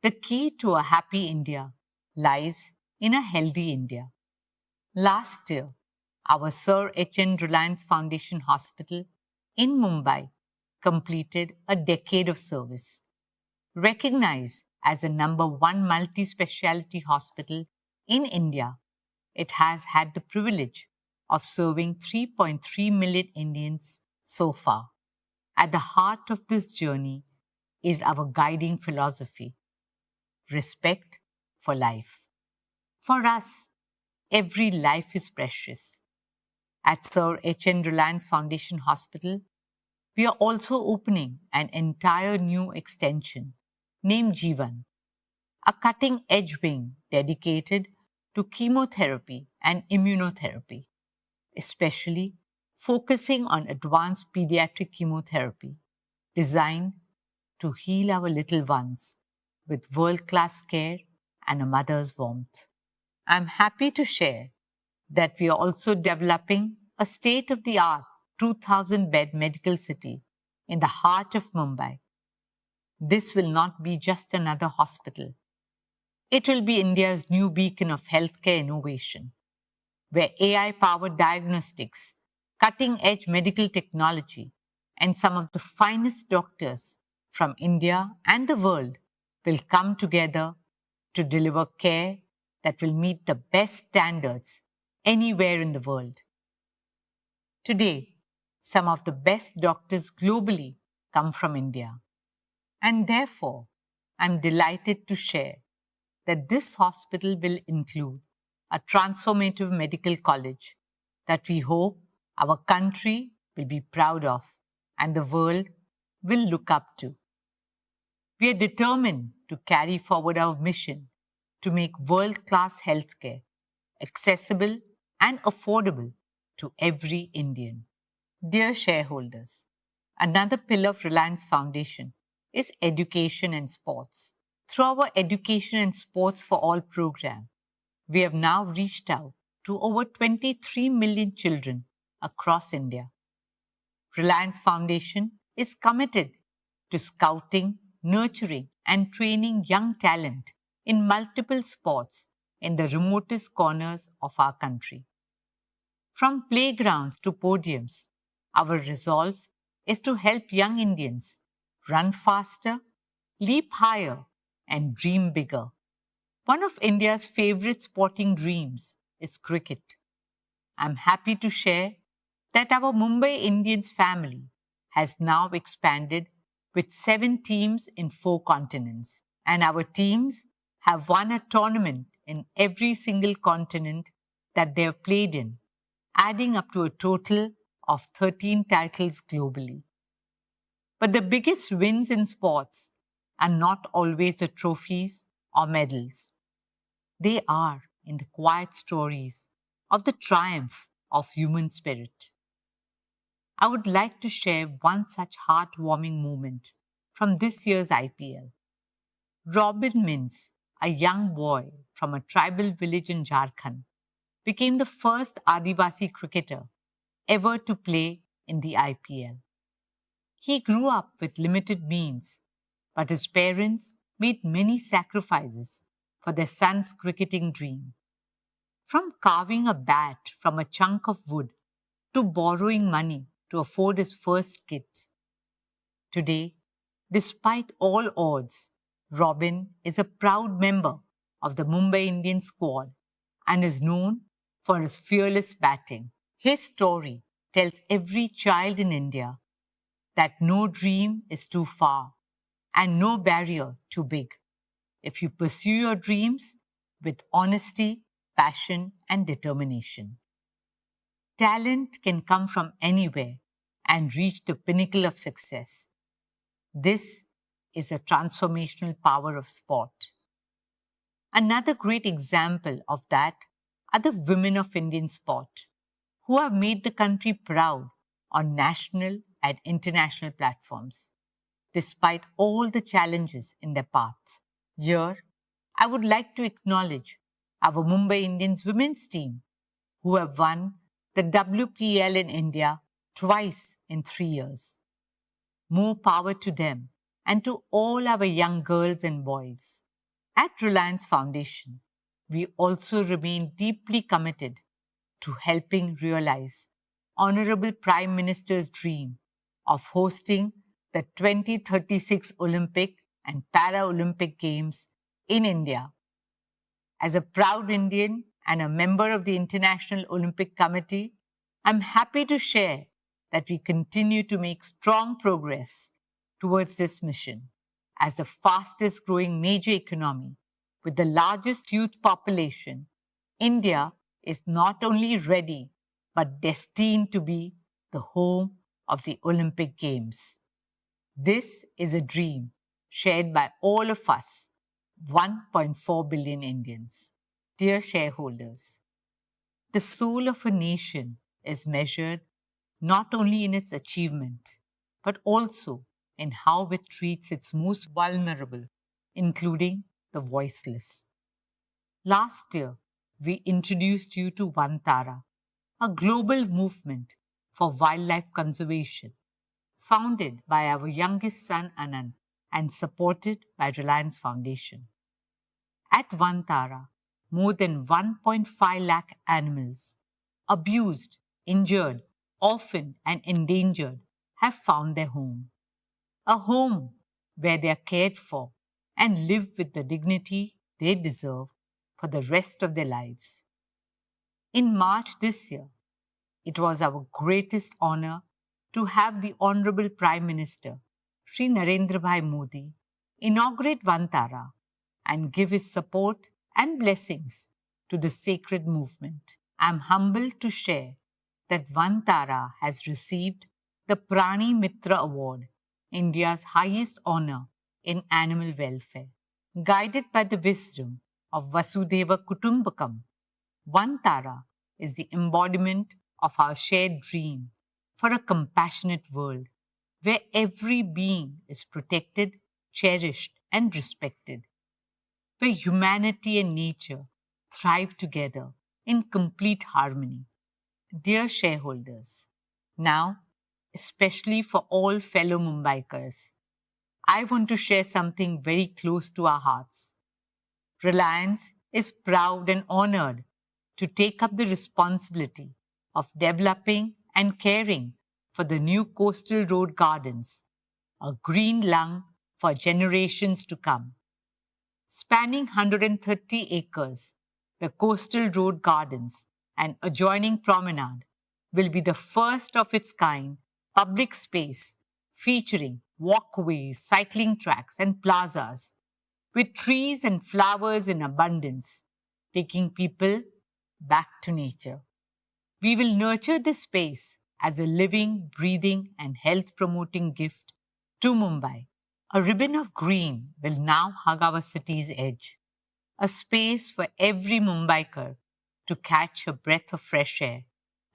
The key to a happy India lies in a healthy India. Last year, our Sir H.N. Reliance Foundation Hospital in Mumbai completed a decade of service. Recognized as the #1 multi-speciality hospital in India it has had the privilege of serving 3.3 million Indians so far. At the heart of this journey is our guiding philosophy: respect for life. For us, every life is precious. At Sir H.N. Reliance Foundation Hospital, we are also opening an entire new extension named Jeevan, a cutting-edge wing dedicated to chemotherapy and immunotherapy, especially focusing on advanced pediatric chemotherapy designed to heal our little ones with world-class care and a mother's warmth. I'm happy to share that we are also developing a state-of-the-art 2,000-bed medical city in the heart of Mumbai. This will not be just another hospital. It will be India's new beacon of healthcare innovation, where AI-powered diagnostics, cutting-edge medical technology, and some of the finest doctors from India and the world will come together to deliver care that will meet the best standards anywhere in the world. Today, some of the best doctors globally come from India. And therefore, I'm delighted to share that this hospital will include a transformative medical college that we hope our country will be proud of and the world will look up to. We are determined to carry forward our mission to make world-class healthcare accessible and affordable to every Indian. Dear shareholders, another pillar of Reliance Foundation is education and sports. Through our Education and Sports for All program, we have now reached out to over 23 million children across India. Reliance Foundation is committed to scouting, nurturing, and training young talent in multiple sports in the remotest corners of our country. From playgrounds to podiums, our resolve is to help young Indians run faster, leap higher, and dream bigger. One of India's favorite sporting dreams is cricket. I'm happy to share that our Mumbai Indians family has now expanded with 7 teams in 4 continents, and our teams have won a tournament in every single continent that they have played in, adding up to a total of 13 titles globally. But the biggest wins in sports are not always the trophies or medals. They are in the quiet stories of the triumph of human spirit. I would like to share one such heartwarming moment from this year's IPL. Robin Mins, a young boy from a tribal village in Jharkhand, became the first Adivasi cricketer ever to play in the IPL. He grew up with limited means, but his parents made many sacrifices for their son's cricketing dream. From carving a bat from a chunk of wood to borrowing money to afford his first kit. Today, despite all odds, Robin is a proud member of the Mumbai Indians squad and is known for his fearless batting. His story tells every child in India that no dream is too far and no barrier too big if you pursue your dreams with honesty, passion, and determination. Talent can come from anywhere and reach the pinnacle of success. This is the transformational power of sport. Another great example of that are the women of Indian sport who have made the country proud on national and international platforms, despite all the challenges in their path. Here, I would like to acknowledge our Mumbai Indians women's team who have won the WPL in India twice in 3 years. More power to them and to all our young girls and boys. At Reliance Foundation, we also remain deeply committed to helping realize Honorable Prime Minister's dream of hosting the 2036 Olympic and Paralympic Games in India. As a proud Indian and a member of the International Olympic Committee, I'm happy to share that we continue to make strong progress towards this mission. As the fastest growing major economy with the largest youth population, India is not only ready but destined to be the home of the Olympic Games. This is a dream shared by all of us, 1.4 billion Indians. Dear shareholders, the soul of a nation is measured not only in its achievement, but also in how it treats its most vulnerable, including the voiceless. Last year, we introduced you to Vantara, a global movement for wildlife conservation, founded by our youngest son Anant and supported by Reliance Foundation. At Vantara, more than 1.5 lakh animals, abused, injured, orphaned, and endangered, have found their home. A home where they are cared for and live with the dignity they deserve for the rest of their lives. In March this year, it was our greatest honor to have the Honorable Prime Minister, Shri Narendra Bhai Modi, inaugurate Vantara and give his support and blessings to the sacred movement. I am humbled to share that Vantara has received the Prani Mitra Award, India's highest honor in animal welfare. Guided by the wisdom of Vasudhaiva Kutumbakam, Vantara is the embodiment of our shared dream for a compassionate world where every being is protected, cherished, and respected, where humanity and nature thrive together in complete harmony. Dear shareholders, now, especially for all fellow Mumbaikars, I want to share something very close to our hearts. Reliance is proud and honored to take up the responsibility of developing and caring for the new coastal road gardens, a green lung for generations to come. Spanning 130 acres, the coastal road gardens and adjoining promenade will be the first of its kind public space featuring walkways, cycling tracks, and plazas with trees and flowers in abundance, taking people back to nature. We will nurture this space as a living, breathing, and health-promoting gift to Mumbai. A ribbon of green will now hug our city's edge, a space for every Mumbaiker to catch a breath of fresh air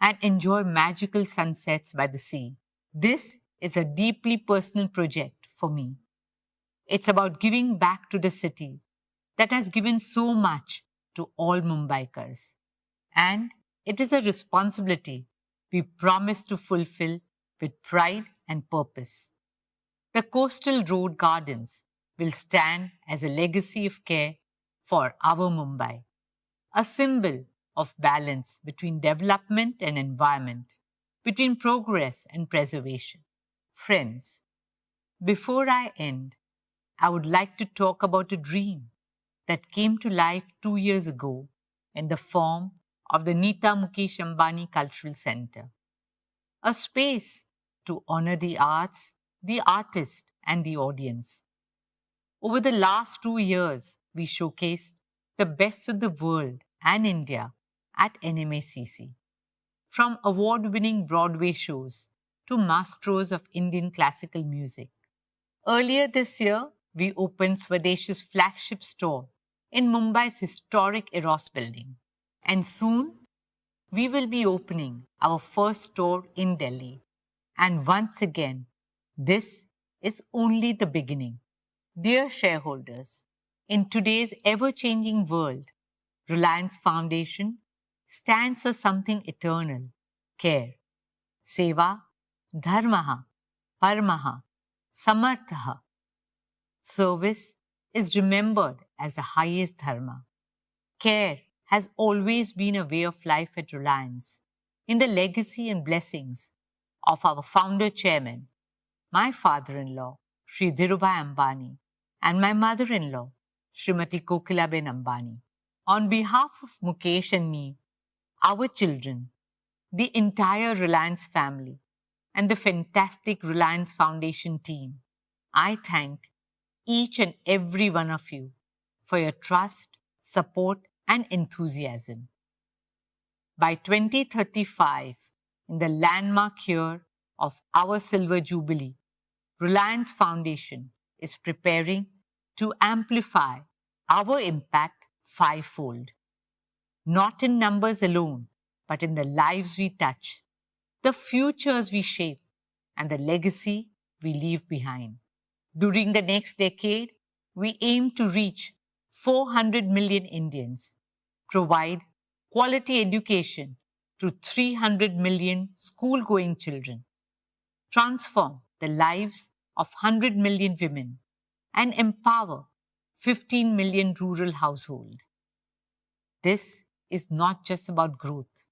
and enjoy magical sunsets by the sea. This is a deeply personal project for me. It's about giving back to the city that has given so much to all Mumbaikars. And it is a responsibility we promise to fulfill with pride and purpose. The coastal road gardens will stand as a legacy of care for our Mumbai, a symbol of balance between development and environment, between progress and preservation. Friends, before I end, I would like to talk about a dream that came to life 2 years ago in the form of the Nita Mukesh Ambani Cultural Center, a space to honor the arts, the artist, and the audience. Over the last 2 years, we showcased the best of the world and India at NMACC. From award-winning Broadway shows to masters of Indian classical music. Earlier this year, we opened Swadesh's flagship store in Mumbai's historic Eros building. And soon, we will be opening our first store in Delhi. And once again, this is only the beginning. Dear shareholders, in today's ever-changing world, Reliance Foundation stands for something eternal, care. Seva, dharmaha, paramaha, samarthaha. Service is remembered as the highest dharma. Care has always been a way of life at Reliance, in the legacy and blessings of our founder chairman, my father-in-law, Shri Dhirubhai Ambani, and my mother-in-law, Srimati Kokilaben Ambani. On behalf of Mukesh and me, our children, the entire Reliance family, and the fantastic Reliance Foundation team, I thank each and every one of you for your trust, support, and enthusiasm. By 2035, in the landmark year of our Silver Jubilee, Reliance Foundation is preparing to amplify our impact fivefold, not in numbers alone, but in the lives we touch, the futures we shape, and the legacy we leave behind. During the next decade, we aim to reach 400 million Indians, provide quality education to 300 million school-going children, transform the lives of 100 million women, and empower 15 million rural households. This is not just about growth.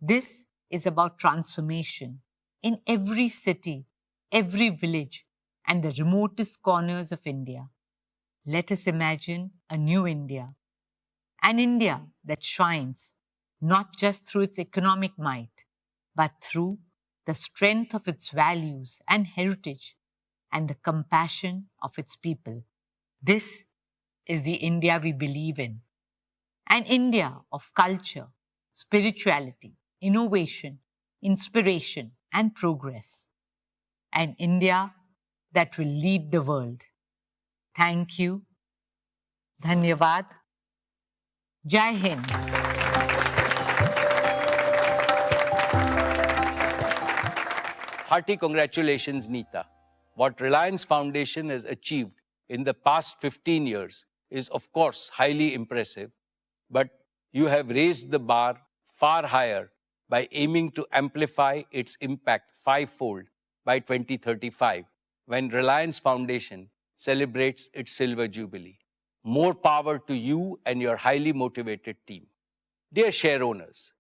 This is about transformation in every city, every village, and the remotest corners of India. Let us imagine a new India, an India that shines not just through its economic might, but through the strength of its values and heritage and the compassion of its people. This is the India we believe in, an India of culture, spirituality, innovation, inspiration, and progress. An India that will lead the world. Thank you. Dhanyavad. Jai Hind. Hearty congratulations, Nita. What Reliance Foundation has achieved in the past 15 years is, of course, highly impressive, but you have raised the bar far higher by aiming to amplify its impact fivefold by 2035, when Reliance Foundation celebrates its Silver Jubilee. More power to you and your highly motivated team. Dear share owners,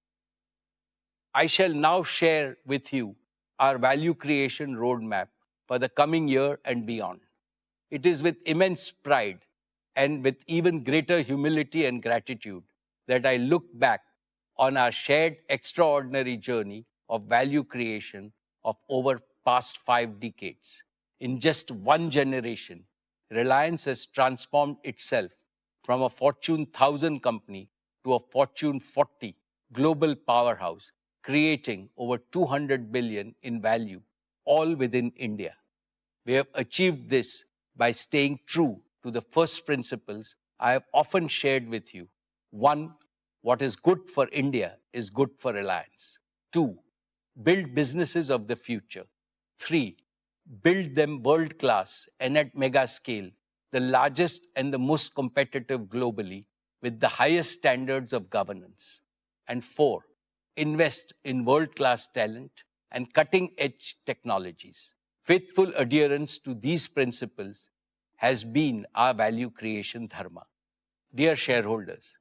I shall now share with you our value creation roadmap for the coming year and beyond. It is with immense pride and with even greater humility and gratitude that I look back on our shared extraordinary journey of value creation of over past 5 decades. In just one generation, Reliance has transformed itself from a Fortune 1000 company to a Fortune 40 global powerhouse, creating over 200 billion in value, all within India. We have achieved this by staying true to the first principles I have often shared with you. 1, what is good for India is good for Reliance. 2, build businesses of the future. 3, build them world-class and at mega scale, the largest and the most competitive globally, with the highest standards of governance. And 4, invest in world-class talent and cutting-edge technologies. Faithful adherence to these principles has been our value creation dharma. Dear shareholders,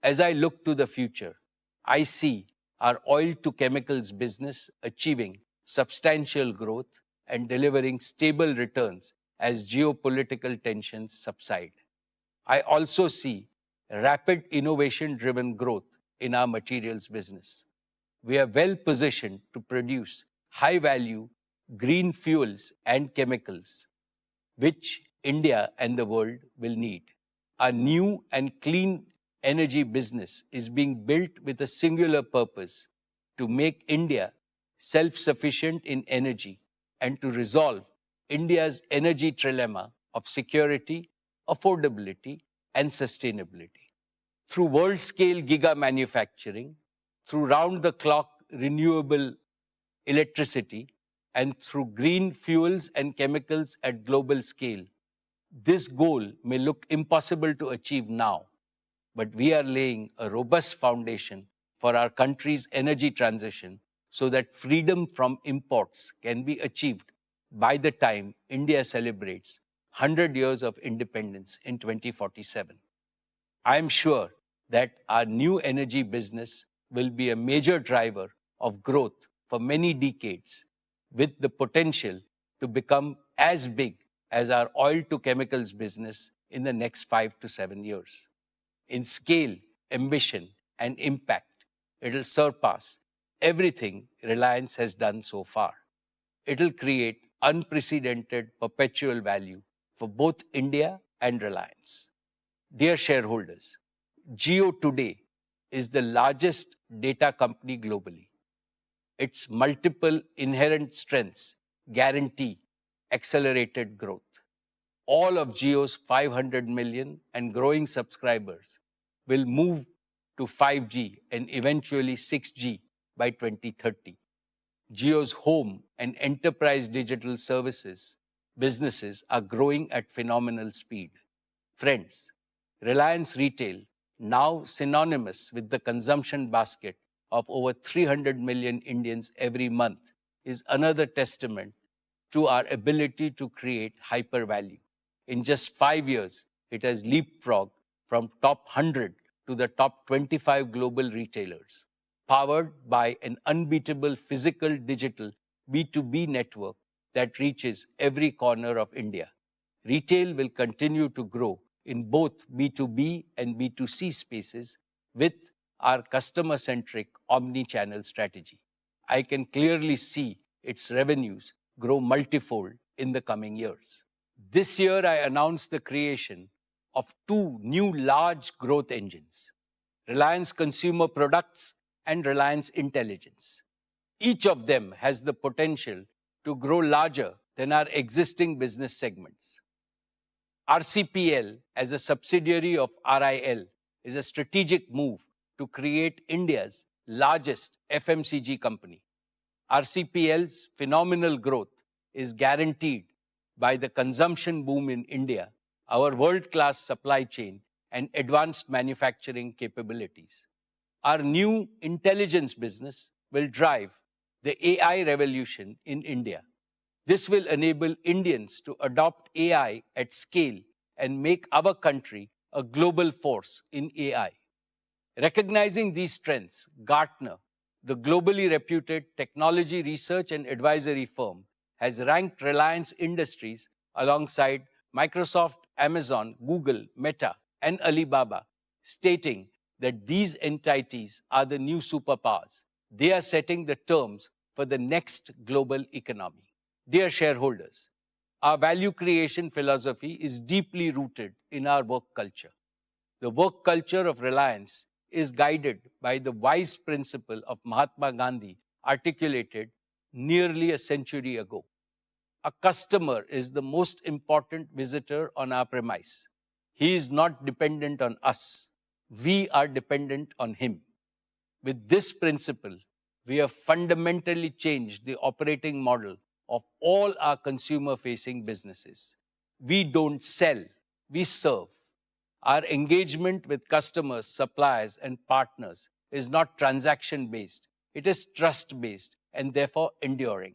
as I look to the future, I see our oil to chemicals business achieving substantial growth and delivering stable returns as geopolitical tensions subside. I also see rapid innovation-driven growth in our materials business. We are well positioned to produce high-value green fuels and chemicals, which India and the world will need. Our new and clean energy business is being built with a singular purpose: to make India self-sufficient in energy and to resolve India's energy trilemma of security, affordability, and sustainability. Through world-scale giga manufacturing, through round-the-clock renewable electricity, and through green fuels and chemicals at global scale, this goal may look impossible to achieve now, but we are laying a robust foundation for our country's energy transition so that freedom from imports can be achieved by the time India celebrates 100 years of independence in 2047. I am sure that our new energy business will be a major driver of growth for many decades, with the potential to become as big as our oil to chemicals business in the next 5 to 7 years. In scale, ambition, and impact, it'll surpass everything Reliance has done so far. It'll create unprecedented perpetual value for both India and Reliance. Dear shareholders, Jio today is the largest data company globally. Its multiple inherent strengths guarantee accelerated growth. All of Jio's 500 million and growing subscribers will move to 5G and eventually 6G by 2030. Jio's home and enterprise digital services businesses are growing at phenomenal speed. Friends, Reliance Retail, now synonymous with the consumption basket of over 300 million Indians every month, is another testament to our ability to create hyper value. In just 5 years, it has leapfrogged from top 100 to the top 25 global retailers, powered by an unbeatable physical digital B2B network that reaches every corner of India. Retail will continue to grow in both B2B and B2C spaces with our customer-centric omni-channel strategy. I can clearly see its revenues grow multifold in the coming years. This year, I announced the creation of 2 new large growth engines, Reliance Consumer Products and Reliance Intelligence. Each of them has the potential to grow larger than our existing business segments. RCPL, as a subsidiary of RIL, is a strategic move to create India's largest FMCG company. RCPL's phenomenal growth is guaranteed by the consumption boom in India, our world-class supply chain, and advanced manufacturing capabilities. Our new intelligence business will drive the AI revolution in India. This will enable Indians to adopt AI at scale and make our country a global force in AI. Recognizing these strengths, Gartner, the globally reputed technology research and advisory firm, has ranked Reliance Industries alongside Microsoft, Amazon, Google, Meta, and Alibaba, stating that these entities are the new superpowers. They are setting the terms for the next global economy. Dear shareholders, our value creation philosophy is deeply rooted in our work culture. The work culture of Reliance is guided by the wise principle of Mahatma Gandhi articulated nearly a century ago. A customer is the most important visitor on our premise. He is not dependent on us. We are dependent on him. With this principle, we have fundamentally changed the operating model of all our consumer-facing businesses. We don't sell, we serve. Our engagement with customers, suppliers, and partners is not transaction-based. It is trust-based and therefore enduring.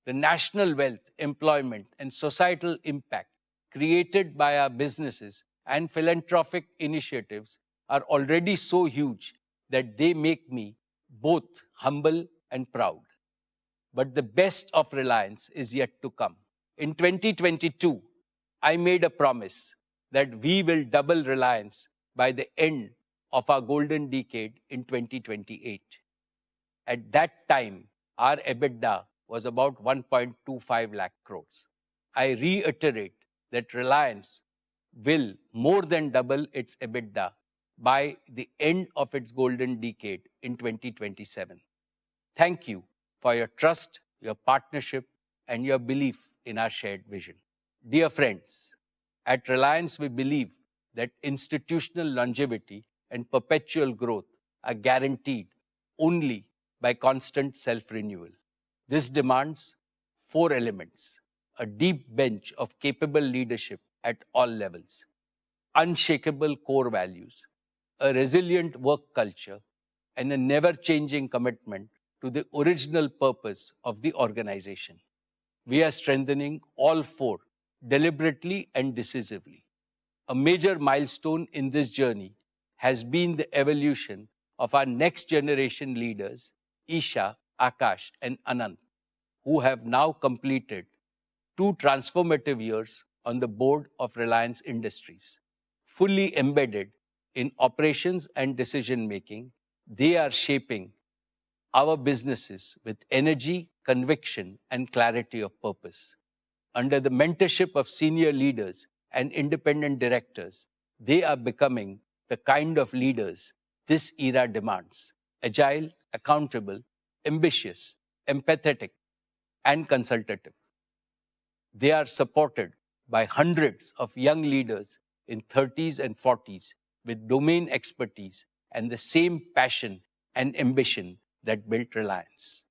The national wealth, employment, and societal impact created by our businesses and philanthropic initiatives are already so huge that they make me both humble and proud. But the best of Reliance is yet to come. In 2022, I made a promise that we will double Reliance by the end of our golden decade in 2028. At that time, our EBITDA was about 1.25 lakh crores. I reiterate that Reliance will more than double its EBITDA by the end of its golden decade in 2027. Thank you for your trust, your partnership, and your belief in our shared vision. Dear friends, at Reliance we believe that institutional longevity and perpetual growth are guaranteed only by constant self-renewal. This demands 4 elements: a deep bench of capable leadership at all levels, unshakable core values, a resilient work culture, and a never-changing commitment to the original purpose of the organization. We are strengthening all 4 deliberately and decisively. A major milestone in this journey has been the evolution of our next generation leaders, Isha, Akash, and Anant, who have now completed 2 transformative years on the board of Reliance Industries, fully embedded in operations and decision making, they are shaping our businesses with energy, conviction, and clarity of purpose. Under the mentorship of senior leaders and independent directors, they are becoming the kind of leaders this era demands: agile, accountable, ambitious, empathetic, and consultative. They are supported by hundreds of young leaders in 30s and 40s with domain expertise and the same passion and ambition that built Reliance.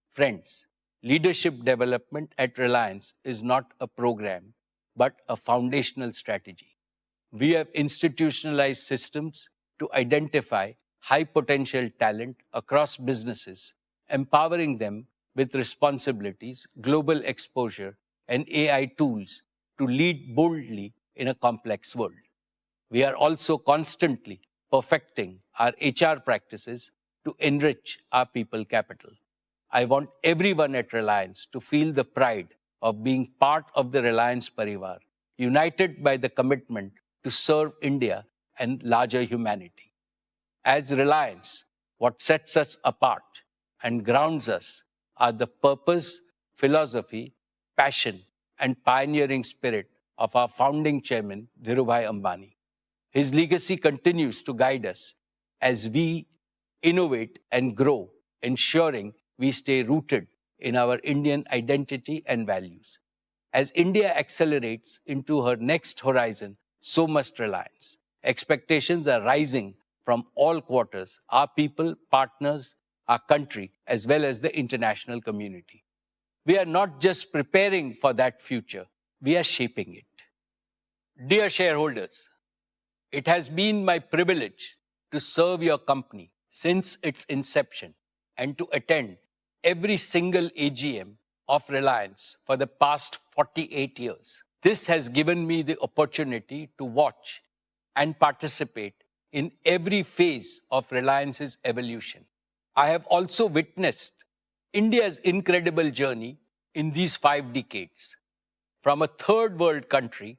Friends, leadership development at Reliance is not a program, but a foundational strategy. We have institutionalized systems to identify high potential talent across businesses, empowering them with responsibilities, global exposure, and AI tools to lead boldly in a complex world. We are also constantly perfecting our HR practices to enrich our people capital. I want everyone at Reliance to feel the pride of being part of the Reliance Parivar, united by the commitment to serve India and larger humanity. As Reliance, what sets us apart and grounds us are the purpose, philosophy, passion, and pioneering spirit of our founding chairman, Dhirubhai Ambani. His legacy continues to guide us as we innovate and grow, ensuring we stay rooted in our Indian identity and values. As India accelerates into her next horizon, so must Reliance. Expectations are rising from all quarters: our people, partners, our country, as well as the international community. We are not just preparing for that future, we are shaping it. Dear shareholders, it has been my privilege to serve your company since its inception and to attend every single AGM of Reliance for the past 48 years. This has given me the opportunity to watch and participate in every phase of Reliance's evolution. I have also witnessed India's incredible journey in these 5 decades, from a third world country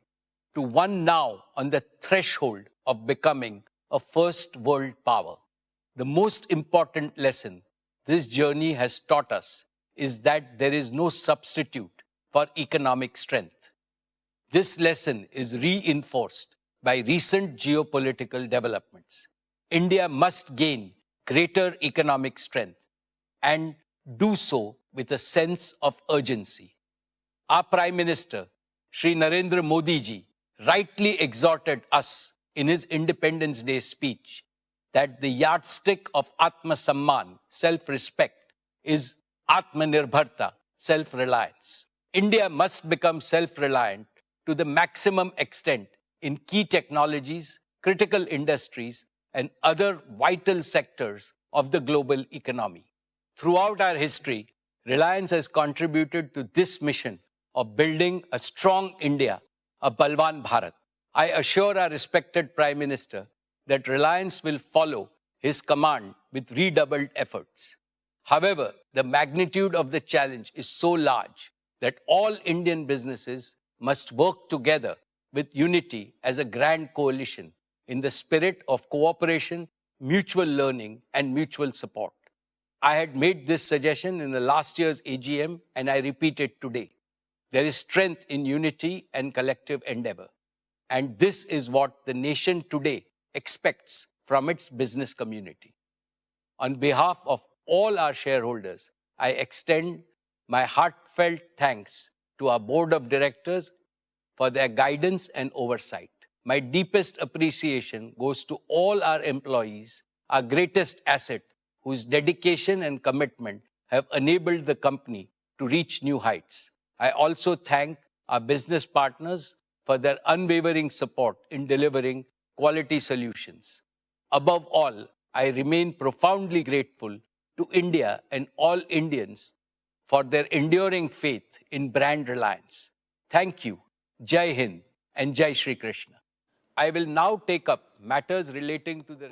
to one now on the threshold of becoming a first world power. The most important lesson this journey has taught us is that there is no substitute for economic strength. This lesson is reinforced by recent geopolitical developments. India must gain greater economic strength and do so with a sense of urgency. Our Prime Minister, Shri Narendra Modi ji, rightly exhorted us in his Independence Day speech that the yardstick of Atma Samman, self-respect, is Atmanirbharta, self-reliance. India must become self-reliant to the maximum extent in key technologies, critical industries, and other vital sectors of the global economy. Throughout our history, Reliance has contributed to this mission of building a strong India, a Balwan Bharat. I assure our respected Prime Minister that Reliance will follow his command with redoubled efforts. However, the magnitude of the challenge is so large that all Indian businesses must work together with unity as a grand coalition in the spirit of cooperation, mutual learning, and mutual support. I had made this suggestion in the last year's AGM, and I repeat it today. There is strength in unity and collective endeavor. And this is what the nation today expects from its business community. On behalf of all our shareholders, I extend my heartfelt thanks to our board of directors for their guidance and oversight. My deepest appreciation goes to all our employees, our greatest asset, whose dedication and commitment have enabled the company to reach new heights. I also thank our business partners for their unwavering support in delivering quality solutions. Above all, I remain profoundly grateful to India and all Indians for their enduring faith in brand Reliance. Thank you, Jai Hind and Jai Shri Krishna. I will now take up matters relating to the